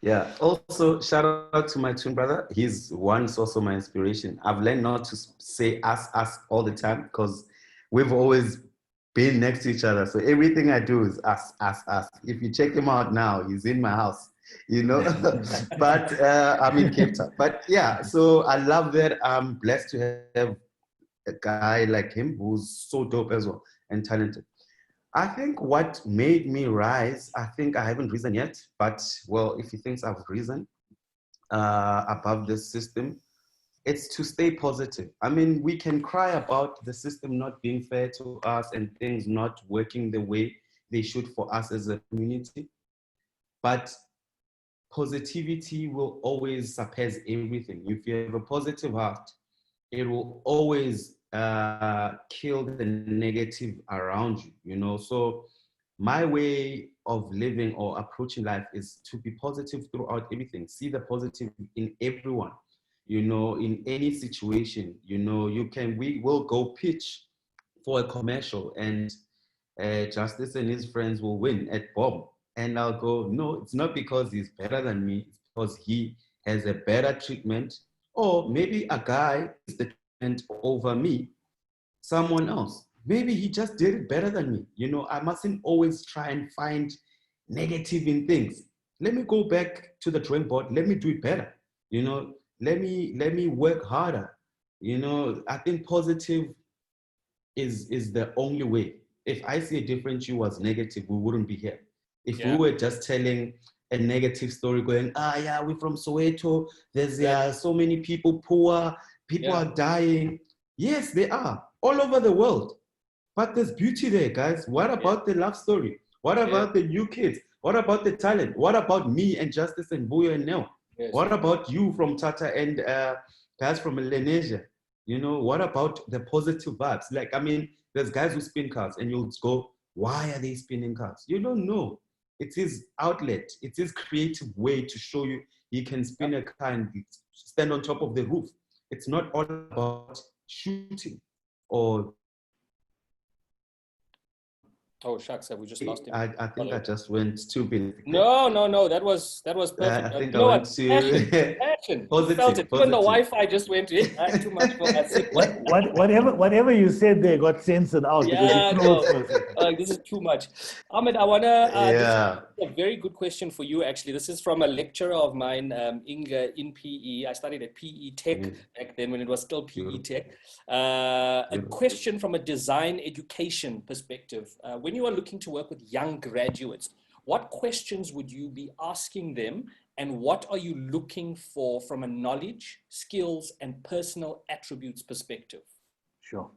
Yeah, also shout out to my twin brother. He's once also my inspiration. I've learned not to say us all the time because we've always been next to each other. So everything I do is us. If you check him out now, he's in my house, you know, but I'm in Cape Town. But yeah, so I love that. I'm blessed to have a guy like him who's so dope as well and talented. I think what made me rise, I think I haven't risen yet, but well, if he thinks I've risen above this system, it's to stay positive. I mean, we can cry about the system not being fair to us and things not working the way they should for us as a community, but positivity will always surpass everything. If you have a positive heart, it will always kill the negative around you, you know? So my way of living or approaching life is to be positive throughout everything. See the positive in everyone, you know, in any situation, you know, we will go pitch for a commercial and Justice and his friends will win at Bob. And I'll go, no, it's not because he's better than me, it's because he has a better treatment, or maybe a guy is the over me, someone else. Maybe he just did it better than me. You know, I mustn't always try and find negative in things. Let me go back to the drawing board. Let me do it better. You know, let me work harder. You know, I think positive is the only way. If I see a different you was negative, we wouldn't be here. If we were just telling a negative story going, yeah, we're from Soweto, there's so many people poor, people are dying. Yes, they are all over the world. But there's beauty there, guys. What about the love story? What about the new kids? What about the talent? What about me and Justice and Buya and Nell? What about you from Tata and guys from Lenasia? You know, what about the positive vibes? Like, I mean, there's guys who spin cars and you'll go, why are they spinning cars? You don't know. It's his outlet. It's his creative way to show you he can spin a car and stand on top of the roof. It's not all about shooting or... Oh shucks, have we just lost him? I think I just went too big. No, that was perfect. I think I went to passion. positive. Felt it. Even the Wi-Fi just went too much for us. Whatever you said there got censored out. This is too much. Ahmed, I wanna. This is a very good question for you. Actually, this is from a lecturer of mine, Inga, in PE. I studied at PE Tech back then when it was still PE Tech. A question from a design education perspective. When you are looking to work with young graduates, what questions would you be asking them, and what are you looking for from a knowledge, skills, and personal attributes perspective? Sure.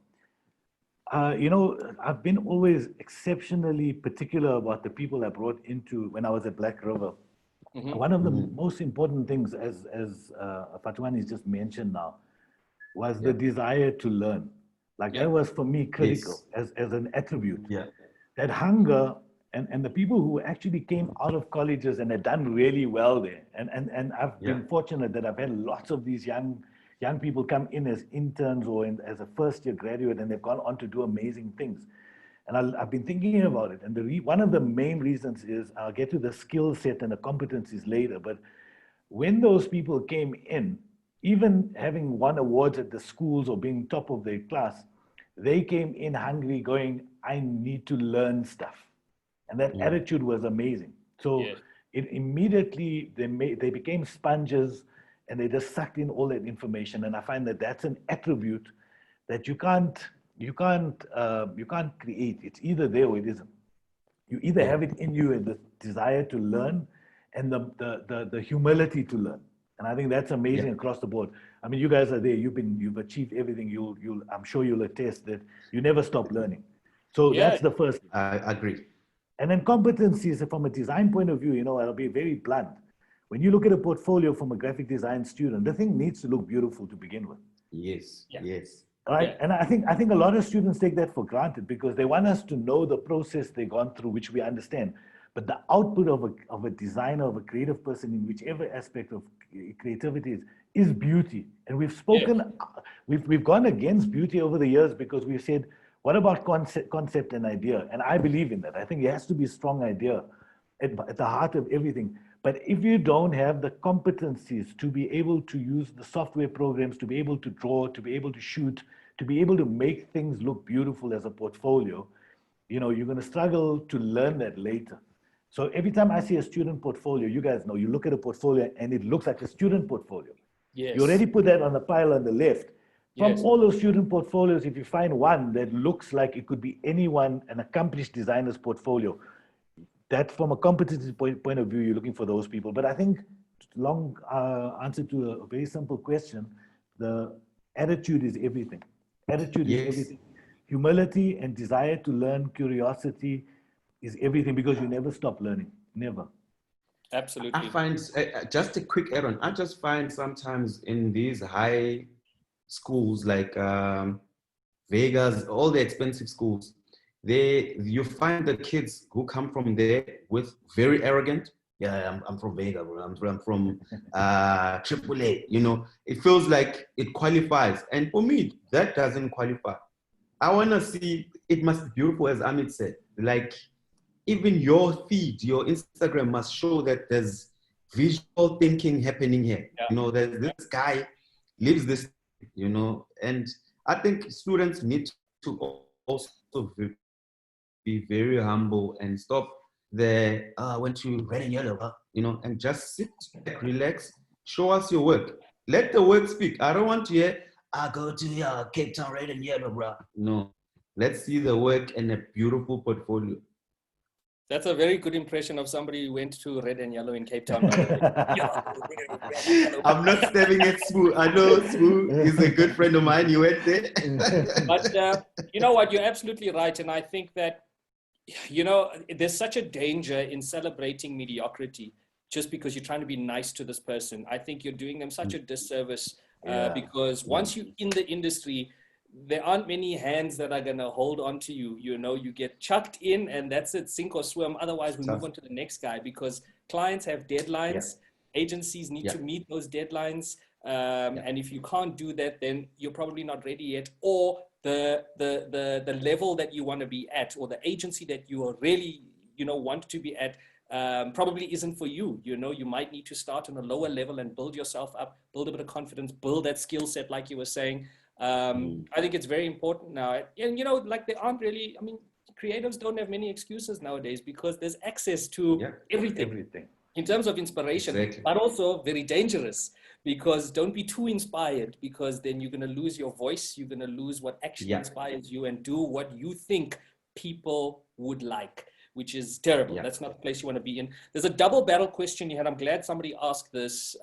You know, I've been always exceptionally particular about the people I brought into when I was at Black River. One of the most important things, as Fhatuwani has just mentioned now, was the desire to learn. Like that was for me critical as an attribute. That hunger, and the people who actually came out of colleges and had done really well there. And I've been fortunate that I've had lots of these young people come in as interns or as a first year graduate, and they've gone on to do amazing things. And I've been thinking about it. And one of the main reasons is, I'll get to the skill set and the competencies later, but when those people came in, even having won awards at the schools or being top of their class, they came in hungry going, I need to learn stuff. And that attitude was amazing. So it immediately, they became sponges and they just sucked in all that information. And I find that that's an attribute that you can't create. It's either there or it isn't. You either have it in you and the desire to learn and the humility to learn. And I think that's amazing across the board. I mean, you guys are there. You've achieved everything. I'm sure you'll attest that you never stop learning. So that's the first thing. I agree. And then competencies from a design point of view, you know, I'll be very blunt. When you look at a portfolio from a graphic design student, the thing needs to look beautiful to begin with. Yes. Right. And I think a lot of students take that for granted because they want us to know the process they've gone through, which we understand. But the output of a designer, of a creative person in whichever aspect of creativity is beauty. And we've spoken, we've gone against beauty over the years because we've said, what about concept and idea? And I believe in that. I think it has to be a strong idea at the heart of everything. But if you don't have the competencies to be able to use the software programs, to be able to draw, to be able to shoot, to be able to make things look beautiful as a portfolio, you know, you're going to struggle to learn that later. So every time I see a student portfolio, you guys know, you look at a portfolio and it looks like a student portfolio. Yes. You already put that on the pile on the left. From all those student portfolios, if you find one that looks like it could be anyone, an accomplished designer's portfolio, that from a competency point of view, you're looking for those people. But I think, long answer to a very simple question, the attitude is everything. Attitude is everything. Humility and desire to learn, curiosity is everything because you never stop learning, never. Absolutely. I find, just a quick add-on, I just find sometimes in these high schools like Vegas, all the expensive schools, you find the kids who come from there with very arrogant, I'm from Vega, I'm from AAA, you know, it feels like it qualifies. And for me, that doesn't qualify. I want to see, it must be beautiful, as Ahmed said, like even your feed, your Instagram must show that there's visual thinking happening here. You know, there's this guy lives this, you know, and I think students need to also be very humble and stop went to red and yellow, you know, and just sit back, relax, show us your work. Let the work speak. I don't want to hear, I go to Cape Town red and yellow, bro. No. Let's see the work and a beautiful portfolio. That's a very good impression of somebody who went to red and yellow in Cape Town, by the way. I'm not stabbing at Smooth. I know Smooth is a good friend of mine. You went there. But you know what? You're absolutely right. And I think that, you know, there's such a danger in celebrating mediocrity just because you're trying to be nice to this person. I think you're doing them such a disservice because once you're in the industry, there aren't many hands that are going to hold on to you. You know, you get chucked in and that's it, sink or swim. Otherwise, we move on to the next guy because clients have deadlines. Agencies need to meet those deadlines. And if you can't do that, then you're probably not ready yet. Or the level that you want to be at, or the agency that you are really, you know, want to be at, probably isn't for you. You know, you might need to start on a lower level and build yourself up, build a bit of confidence, build that skill set, like you were saying. I think it's very important now. And, you know, like there aren't really, I mean, creatives don't have many excuses nowadays because there's access to everything in terms of inspiration, but also very dangerous because don't be too inspired because then you're going to lose your voice. You're going to lose what actually inspires you and do what you think people would like, which is terrible. That's not the place you want to be in. There's a double barrel question you had. I'm glad somebody asked this.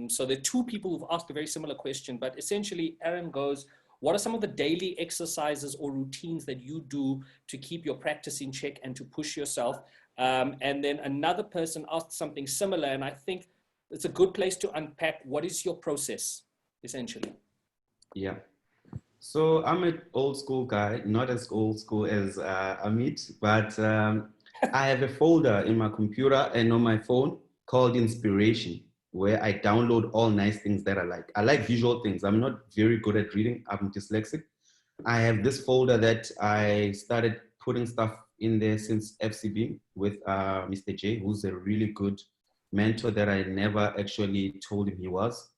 So there are two people who've asked a very similar question, but essentially Aaron goes, what are some of the daily exercises or routines that you do to keep your practice in check and to push yourself? And then another person asked something similar, and I think it's a good place to unpack what is your process, essentially. Yeah. So I'm an old school guy, not as old school as Ahmed, but I have a folder in my computer and on my phone called Inspiration, where I download all nice things that I like. I like visual things. I'm not very good at reading. I'm dyslexic. I have this folder that I started putting stuff in there since FCB with Mr. J, who's a really good mentor that I never actually told him he was.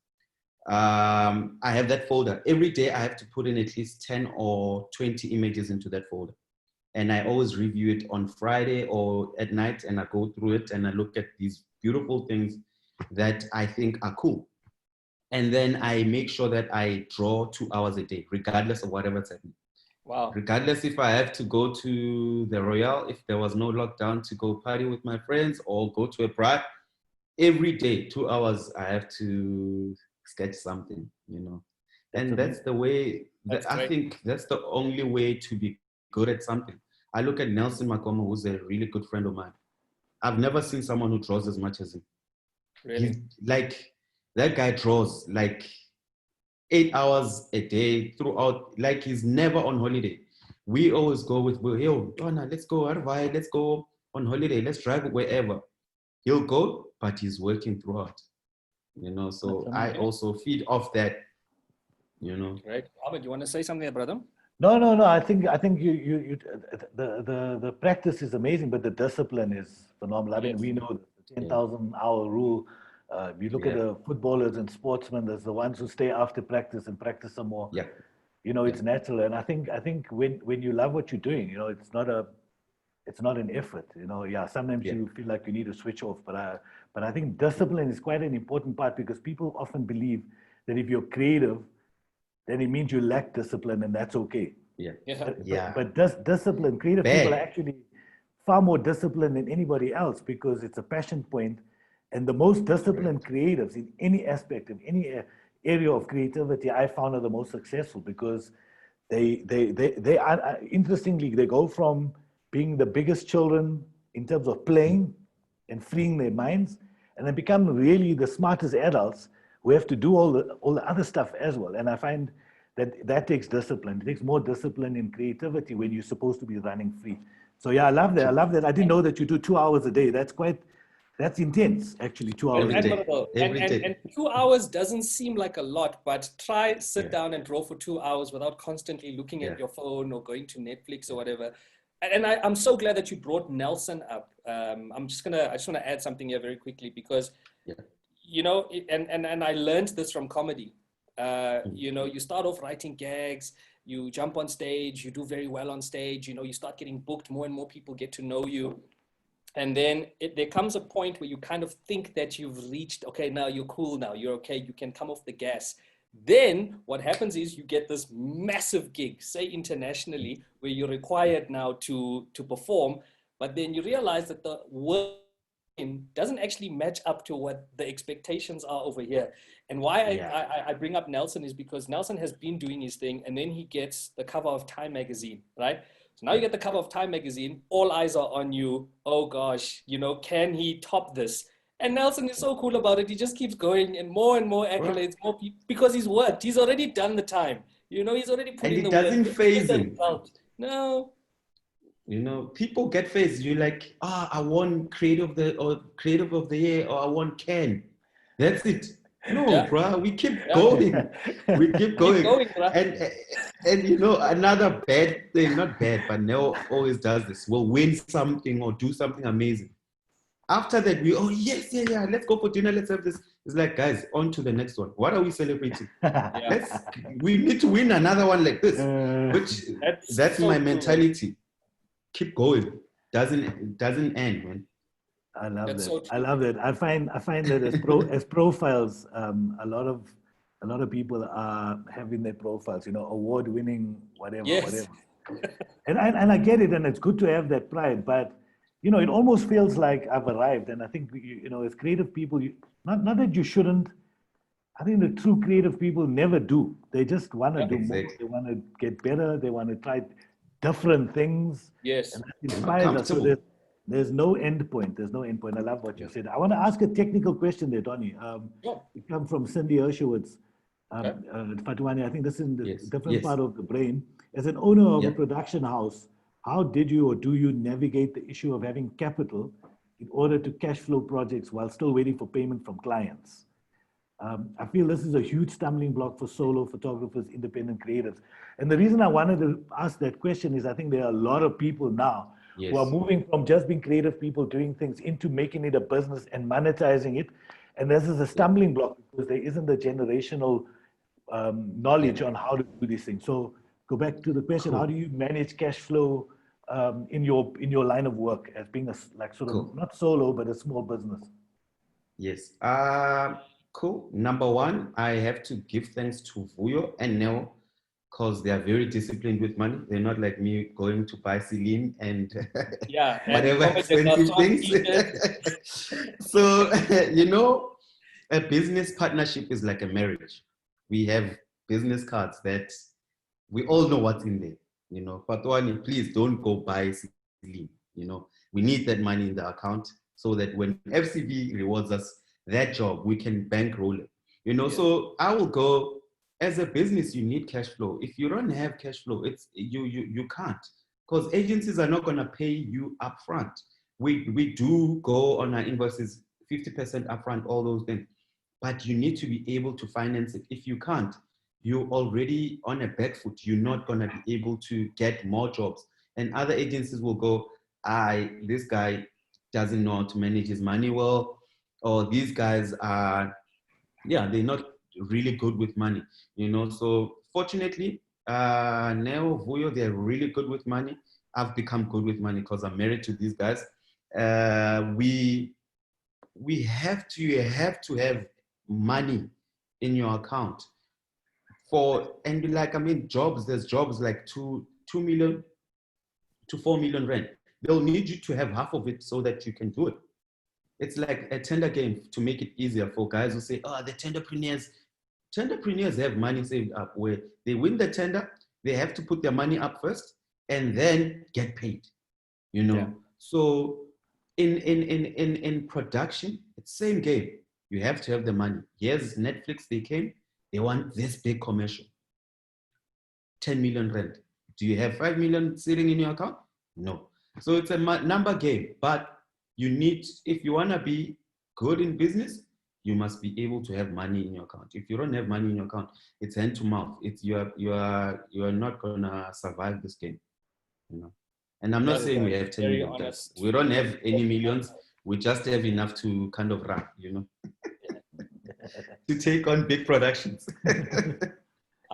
I have that folder. Every day I have to put in at least 10 or 20 images into that folder. And I always review it on Friday or at night, and I go through it and I look at these beautiful things that I think are cool. And then I make sure that I draw 2 hours a day, regardless of whatever's happening. Wow. Regardless if I have to go to the Royale, if there was no lockdown, to go party with my friends or go to a park, every day, 2 hours, I have to sketch something, you know. And that's the way, I think that's the only way to be good at something. I look at Nelson Makoma, who's a really good friend of mine. I've never seen someone who draws as much as him. Really? He's like, that guy draws like 8 hours a day throughout, like he's never on holiday. We always go with, yo, Donna, let's go, Arvai, let's go on holiday, let's drive wherever. He'll go, but he's working throughout, you know, so I also feed off that, you know. Right. Ahmed, you want to say something, brother? No. I think the practice is amazing, but the discipline is phenomenal. I mean, we know the 10,000 hour rule. You look at the footballers and sportsmen, there's the ones who stay after practice and practice some more. Yeah. You know, it's natural. And I think when you love what you're doing, you know, it's not an effort, you know. Sometimes you feel like you need to switch off, but I think discipline is quite an important part because people often believe that if you're creative, then it means you lack discipline, and that's okay. But discipline, creative people are actually far more disciplined than anybody else because it's a passion point. And the most disciplined creatives in any aspect of any area of creativity, I found, are the most successful because they are, interestingly, they go from being the biggest children in terms of playing and freeing their minds, and then become really the smartest adults who have to do all the other stuff as well. And I find that takes discipline. It takes more discipline in creativity when you're supposed to be running free. So I love that. I didn't know that you do 2 hours a day. That's intense, actually, 2 hours a day. And 2 hours doesn't seem like a lot, but sit down and draw for 2 hours without constantly looking at your phone or going to Netflix or whatever. And I'm so glad that you brought Nelson up. I just want to add something here very quickly because, you know, and I learned this from comedy. You know, you start off writing gags, you jump on stage, you do very well on stage, you know, you start getting booked, more and more people get to know you. And then there comes a point where you kind of think that you've reached, okay, now you're cool now, you're okay, you can come off the gas. Then what happens is you get this massive gig, say internationally, where you're required now to perform, but then you realize that the work doesn't actually match up to what the expectations are over here. And why I bring up Nelson is because Nelson has been doing his thing, and then he gets the cover of Time magazine, right? So now you get the cover of Time magazine, all eyes are on you. Oh gosh, you know, can he top this? And Nelson is so cool about it. He just keeps going and more accolades, more people, because he's worked. He's already done the time. You know, he's already put in the work. And it doesn't phase him. No. You know, people get phased. You're like, I won creative of the year, or I won Ken. That's it. No, bro, we keep going. We keep going. And you know, another bad thing, not bad, but Neo always does this. We'll win something or do something amazing. After that, yes, let's go for dinner, let's have this. It's like, guys, on to the next one. What are we celebrating? We need to win another one like this. Which that's so my mentality. Keep going. Doesn't end, man. I love that. So I love that. I find that as profiles, a lot of people are having their profiles, you know, award-winning, whatever. And I get it, and it's good to have that pride, but you know, it almost feels like I've arrived. And I think, you know, as creative people, not that you shouldn't. I think the true creative people never do. They just want to do more. They want to get better. They want to try different things. Yes. And that inspires us. So there's no end point. There's no end point. I love what you said. I want to ask a technical question there, Donnie. It comes from Cindy Dershowitz. Fhatuwani, I think this is in the different part of the brain. As an owner of a production house, how did you or do you navigate the issue of having capital in order to cash flow projects while still waiting for payment from clients? I feel this is a huge stumbling block for solo photographers, independent creators. And the reason I wanted to ask that question is I think there are a lot of people now who are moving from just being creative people doing things into making it a business and monetizing it. And this is a stumbling block because there isn't the generational knowledge on how to do these things. So go back to the question, how do you manage cash flow in your line of work as being not solo, but a small business? Yes. Cool. Number one, I have to give thanks to Vuyo and Neo because they are very disciplined with money. They're not like me going to buy Celine and whatever expensive things. So, you know, a business partnership is like a marriage. We have business cards that we all know what's in there. You know, Fhatuwani, please don't go buy Celine. You know, we need that money in the account so that when FCB rewards us that job, we can bankroll it. You know, so I will go, as a business, you need cash flow. If you don't have cash flow, it's you can't, because agencies are not going to pay you upfront. We do go on our invoices 50% upfront, all those things, but you need to be able to finance it. If you can't, you're already on a back foot. You're not going to be able to get more jobs. And other agencies will go, this guy doesn't know how to manage his money well, or these guys are, they're not really good with money, you know. So fortunately, Neo, Vuyo, they're really good with money. I've become good with money because I'm married to these guys. You have to have money in your account jobs. There's jobs like 2 million to 4 million rand. They'll need you to have half of it so that you can do it. It's like a tender game to make it easier for guys who say, the tenderpreneurs have money saved up where they win the tender, they have to put their money up first and then get paid, you know. Yeah. So in production, it's the same game. You have to have the money. Yes, Netflix, they want this big commercial, 10 million rand. Do you have 5 million sitting in your account? No. So it's a number game, but you need, if you want to be good in business, you must be able to have money in your account. If you don't have money in your account, it's hand to mouth. It's you are not gonna survive this game, you know. And I'm not saying we have 10 million. We don't have any millions. We just have enough to kind of run, you know, to take on big productions.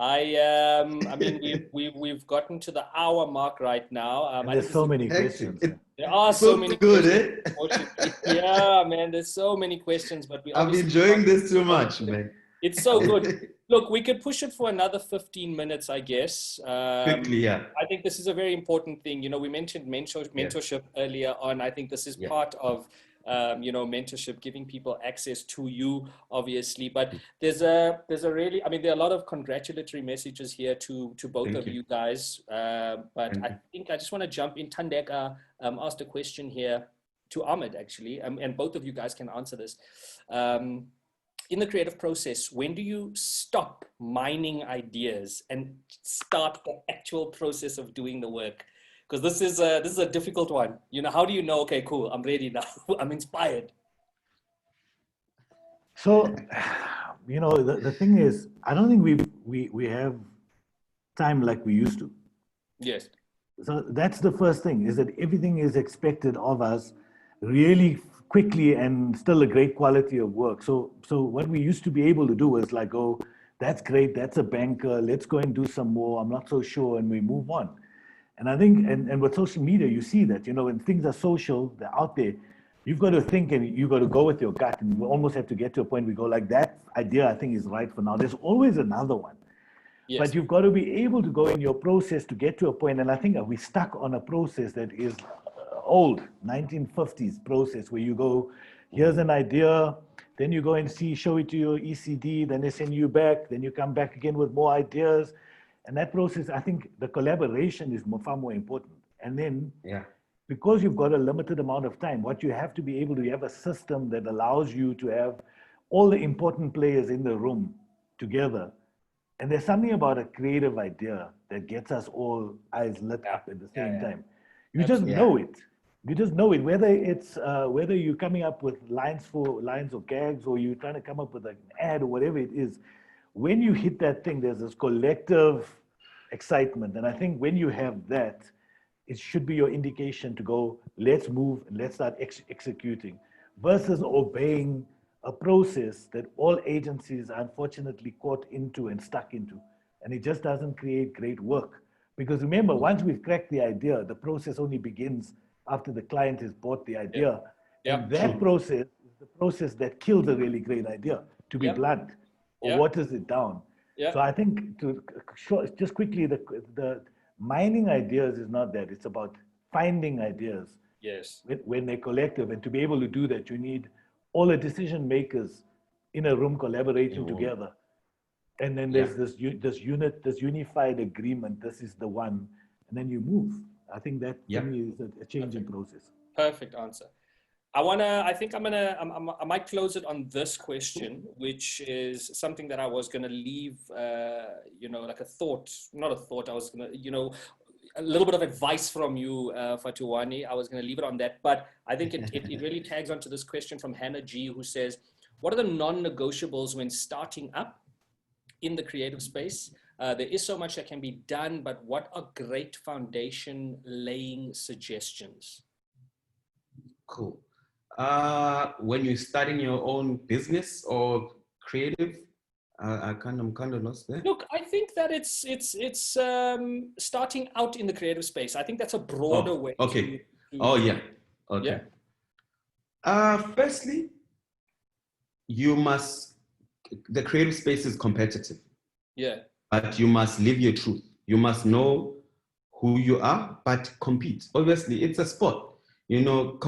I mean, we've gotten to the hour mark right now. And I there's think so many questions. there are so many good, questions. eh? Unfortunately. Yeah, man, there's so many questions, but we I'm obviously enjoying this too much, man. It's so good. Look, we could push it for another 15 minutes, I guess. Quickly, yeah. I think this is a very important thing. You know, we mentioned mentorship earlier on. I think this is part of, you know, mentorship, giving people access to you, obviously. But there's a really, I mean, there are a lot of congratulatory messages here to both of you guys. But I think I just want to jump in. Tandeka asked a question here to Ahmed, actually, and both of you guys can answer this. In the creative process, when do you stop mining ideas and start the actual process of doing the work? Because this is a difficult one. You know, how do you know, okay, cool, I'm ready now, I'm inspired? So, you know, the thing is, I don't think we have time like we used to. Yes. So that's the first thing, is that everything is expected of us really quickly and still a great quality of work. So what we used to be able to do was like, oh, that's great, that's a banker, let's go and do some more, I'm not so sure, and we move on. And I think, and with social media, you see that, you know, when things are social, they're out there, you've got to think and you've got to go with your gut, and you almost have to get to a point where we go like, that idea I think is right for now. There's always another one. Yes. But you've got to be able to go in your process to get to a point, and I think we're stuck on a process that is old, 1950s process, where you go, here's an idea, then you go and show it to your ECD, then they send you back, then you come back again with more ideas. And that process, I think the collaboration is far more important. And then, because you've got a limited amount of time, what you have to be able to, you have a system that allows you to have all the important players in the room together. And there's something about a creative idea that gets us all eyes lit up at the same time. You just know it. You just know it. Whether it's whether you're coming up with lines or gags, or you're trying to come up with an ad or whatever it is. When you hit that thing, there's this collective excitement, and I think when you have that, it should be your indication to go, let's move and let's start executing, versus obeying a process that all agencies are unfortunately caught into and stuck into. And it just doesn't create great work. Because remember, once we've cracked the idea, the process only begins after the client has bought the idea. And that process is the process that kills a really great idea, to be blunt, or waters it down. So I think, just quickly, the mining ideas is not that. It's about finding ideas when they're collective. And to be able to do that, you need all the decision makers in a room collaborating together. And then there's this unified agreement, this is the one, and then you move. I think that for me is a changing process. Perfect answer. I might close it on this question, which is something that I was going to leave, you know, like not a thought, I was going to, you know, a little bit of advice from you, Fhatuwani. I was going to leave it on that, but I think it really tags onto this question from Hannah G, who says, what are the non-negotiables when starting up in the creative space? There is so much that can be done, but what are great foundation laying suggestions? Cool. When you're starting your own business or creative, I'm kind of lost there. Look, I think that it's starting out in the creative space. I think that's a broader way. Okay. Okay. Firstly, the creative space is competitive. But you must live your truth. You must know who you are, but compete. Obviously, it's a sport. You know,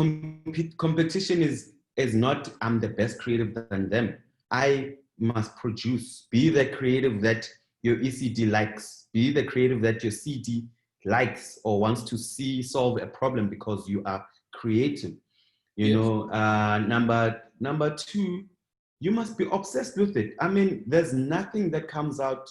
competition is not, I'm the best creative than them. I must produce. Be the creative that your ECD likes. Be the creative that your CD likes or wants to see solve a problem, because you are creative. You know, number two, you must be obsessed with it. I mean, there's nothing that comes out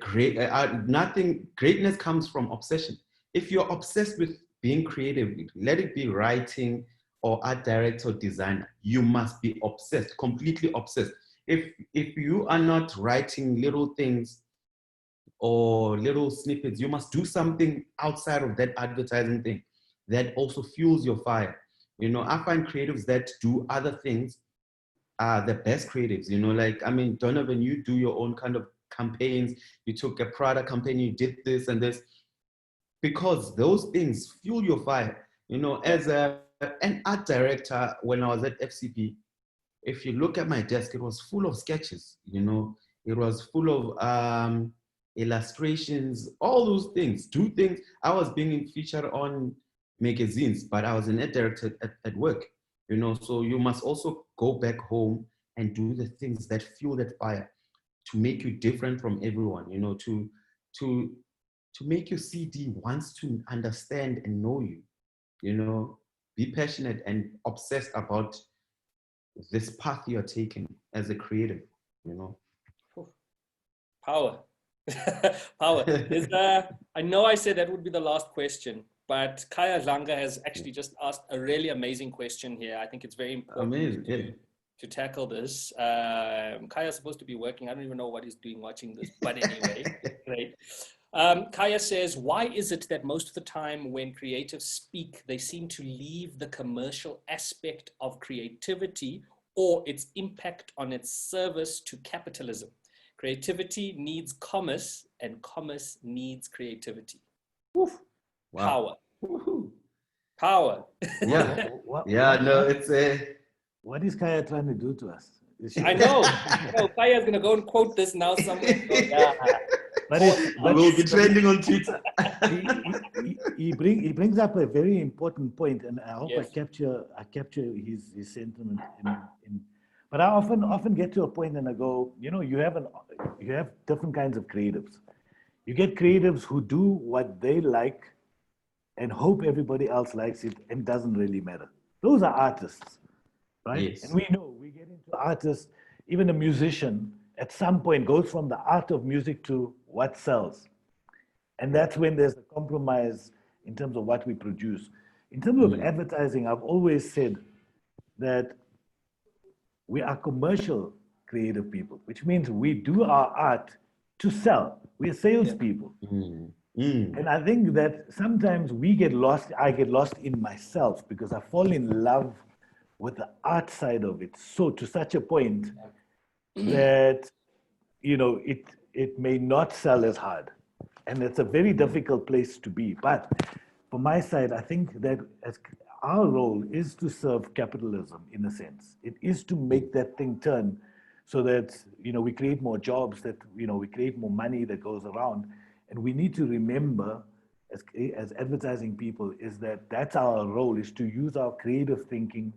greatness comes from obsession. If you're obsessed with being creative, let it be writing or art director or designer, you must be obsessed, completely obsessed. If you are not writing little things or little snippets, you must do something outside of that advertising thing that also fuels your fire. You know, I find creatives that do other things are the best creatives. You know, like, I mean, Donovan, you do your own kind of campaigns, you took a product campaign, you did this and this, because those things fuel your fire. You know, as an art director, when I was at FCP, if you look at my desk, it was full of sketches, you know, it was full of illustrations, all those things, do things. I was being featured on magazines, but I was an art director at work, you know, so you must also go back home and do the things that fuel that fire to make you different from everyone, you know, to make your CD wants to understand and know you, you know, be passionate and obsessed about this path you're taking as a creative, you know. Power. Power. I know I said that would be the last question, but Kaya Zanga has actually just asked a really amazing question here. I think it's very important to tackle this. Kaya's supposed to be working. I don't even know what he's doing watching this, but anyway, great. Kaya says, why is it that most of the time when creatives speak, they seem to leave the commercial aspect of creativity or its impact on its service to capitalism? Creativity needs commerce and commerce needs creativity. Oof. Wow. Power. Woo-hoo. Power. Yeah. It's a... What is Kaya trying to do to us? I know. Kaya's going to go and quote this now somewhere. But we'll be trending on Twitter. he brings up a very important point, and I hope yes. I capture his sentiment. But I often get to a point and I go, you know, you have different kinds of creatives. You get creatives who do what they like and hope everybody else likes it and doesn't really matter. Those are artists, right? Yes. And we know we get into artists, even a musician at some point goes from the art of music to what sells. And that's when there's a compromise in terms of what we produce. In terms of advertising, I've always said that we are commercial creative people, which means we do our art to sell. We're salespeople. And I think that sometimes we get lost, I get lost in myself because I fall in love with the art side of it. So to such a point that, you know, it may not sell as hard. And it's a very difficult place to be. But from my side, I think that as our role is to serve capitalism in a sense. It is to make that thing turn so that, you know, we create more jobs, that, you know, we create more money that goes around. And we need to remember as advertising people is that that's our role, is to use our creative thinking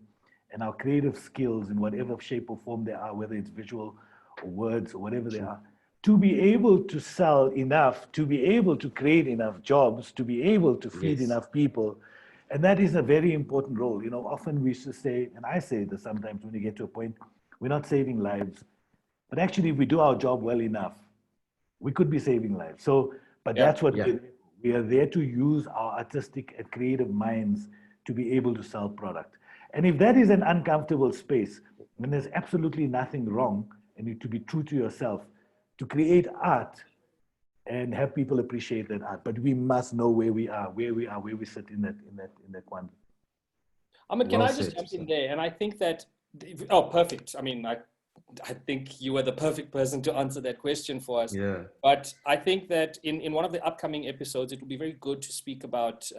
and our creative skills in whatever shape or form they are, whether it's visual or words or whatever they are, to be able to sell enough, to be able to create enough jobs, to be able to feed enough people. And that is a very important role. You know, often we used to say, and I say this sometimes when you get to a point, we're not saving lives. But actually, if we do our job well enough, we could be saving lives. So, but that's what we are there to use our artistic and creative minds to be able to sell product. And if that is an uncomfortable space, then there's absolutely nothing wrong, and you to be true to yourself, to create art and have people appreciate that art. But we must know where we sit in that quandary. Ahmed, can I just jump in there? And I think that, perfect. I mean, I think you were the perfect person to answer that question for us. Yeah. But I think that in one of the upcoming episodes, it will be very good to speak about,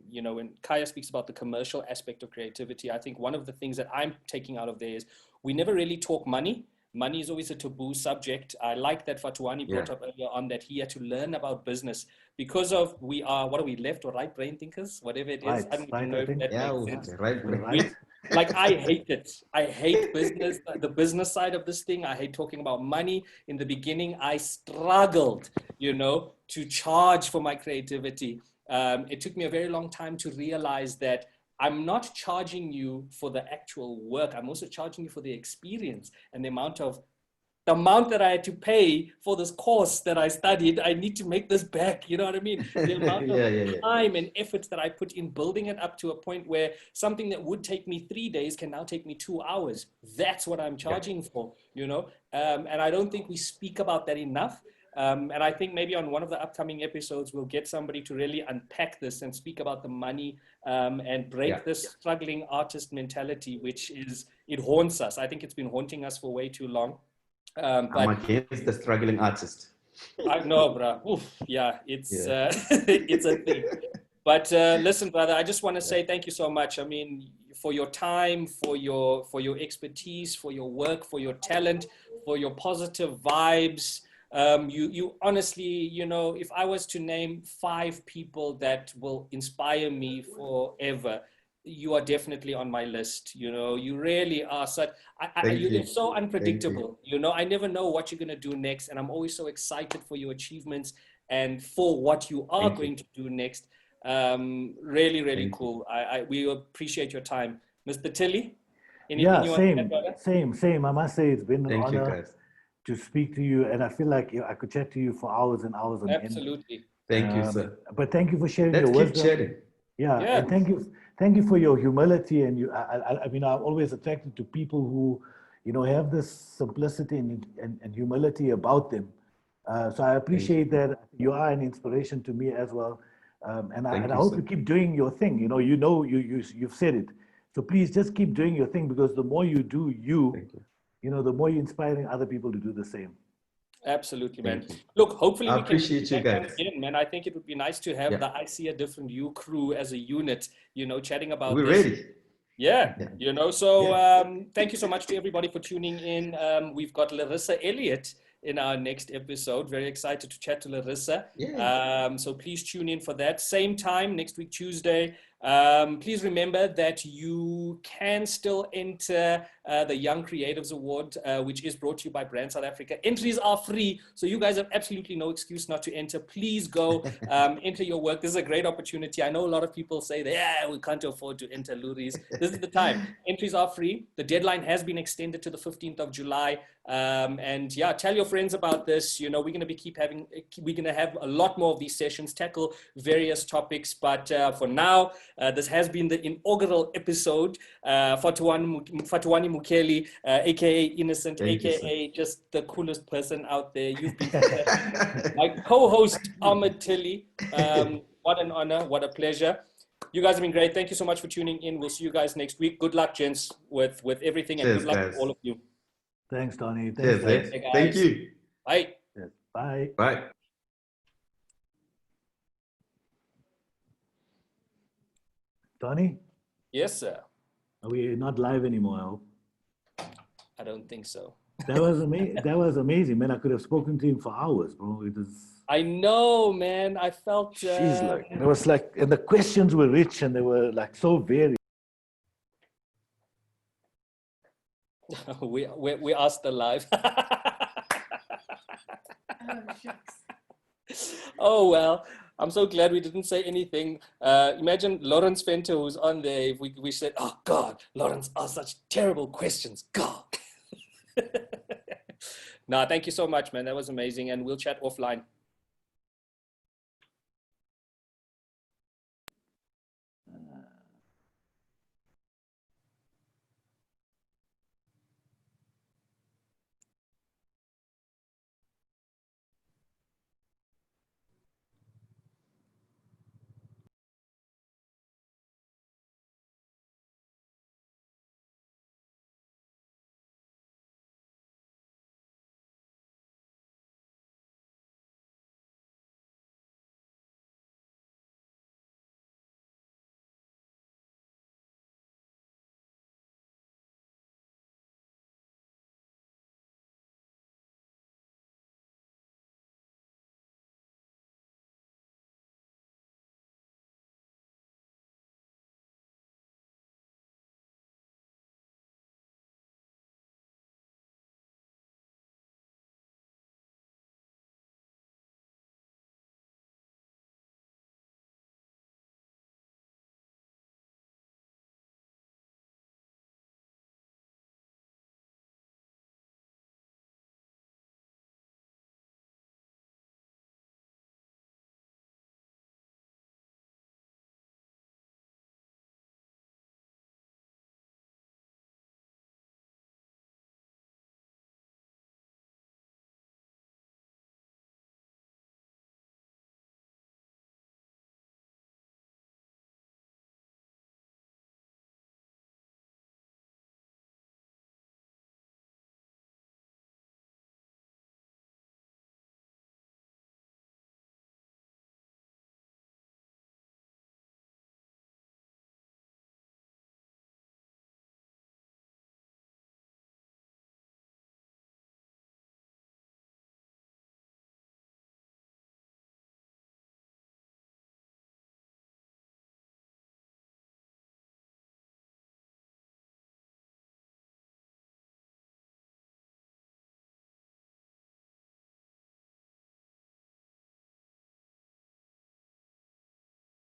you know, when Kaya speaks about the commercial aspect of creativity, I think one of the things that I'm taking out of there is we never really talk money. Money is always a taboo subject. I like that Fhatuwani brought up earlier on that he had to learn about business because of we are left or right brain thinkers, whatever it is. I don't even know if that makes sense. Right. Like I hate it. I hate business, the business side of this thing. I hate talking about money. In the beginning, I struggled, you know, to charge for my creativity. It took me a very long time to realize that I'm not charging you for the actual work. I'm also charging you for the experience and the amount that I had to pay for this course that I studied. I need to make this back. You know what I mean? The amount of time and effort that I put in building it up to a point where something that would take me 3 days can now take me 2 hours. That's what I'm charging for, you know? And I don't think we speak about that enough. And I think maybe on one of the upcoming episodes, we'll get somebody to really unpack this and speak about the money and break this struggling artist mentality, which it haunts us. I think it's been haunting us for way too long. I'm But against the struggling artist. I know, bro. Oof, yeah, it's Yeah. it's a thing. But listen, brother, I just want to say thank you so much. I mean, for your time, for your expertise, for your work, for your talent, for your positive vibes. You honestly, you know, if I was to name 5 people that will inspire me forever, you are definitely on my list. You know, you really are such. Thank you. You're so Thank you. unpredictable. You know, I never know what you're gonna do next, and I'm always so excited for your achievements and for what you are Thank you. going to do next. Really, really Thank cool. We appreciate your time, Mr. Tilly. Anything Yeah, you want to add, brother? same. I must say it's been an Thank you, honor guys. to speak to you, and I feel like I could chat to you for hours and hours on end. Absolutely. Thank you, sir. But thank you for sharing Let's your keep wisdom. chatting. Yeah, Yeah. and thank you for your humility. And you, I mean, I'm always attracted to people who, you know, have this simplicity and humility about them. So I appreciate that. You are an inspiration to me as well. And Thank I you, hope sir. you keep doing your thing. You've said it. So please just keep doing your thing, because the more you do Thank you. you know, the more you're inspiring other people to do the same. Absolutely, man. Thank you. Look, hopefully I we can appreciate you back on guys. again, man. I think it would be nice to have Yeah. the I See a Different You crew as a unit, you know, chatting about We're this. ready. Yeah, Yeah. you know, so Yeah. thank you so much to everybody for tuning in. We've got Larissa Elliott in our next episode. Very excited to chat to Larissa. Yeah. So please tune in for that. Same time, next week, Tuesday. Please remember that you can still enter the Young Creatives Award, which is brought to you by Brand South Africa. Entries are free, so you guys have absolutely no excuse not to enter. Please go enter your work. This is a great opportunity. I know a lot of people say that, yeah, we can't afford to enter Loeries. This is the time. Entries are free. The deadline has been extended to the 15th of July. And yeah, tell your friends about this. You know, we're going to have a lot more of these sessions, tackle various topics. But for now, this has been the inaugural episode. Fhatuwani Mukheli, aka Innocent, Thank you, aka just the coolest person out there. You've been my co-host Ahmed Tilly. What an honor, what a pleasure. You guys have been great. Thank you so much for tuning in. We'll see you guys next week. Good luck, gents, with everything, and Cheers, good luck guys. to all of you. Thanks, Tony. Thanks, Cheers, guys. eh? Thank you. Bye. Yes. Bye. Bye. Tony, Yes, sir. are we not live anymore? I hope. I don't think so. That was amazing. That was amazing, man. I could have spoken to him for hours, bro. It was. I know, man. I felt. She's like, it was like, and the questions were rich, and they were like so varied. we are still live. Oh well, I'm so glad we didn't say anything. Imagine Lawrence Venter, who's on there. If we said, "Oh God, Lawrence asked such terrible questions." God. Nah, thank you so much, man. That was amazing, and we'll chat offline.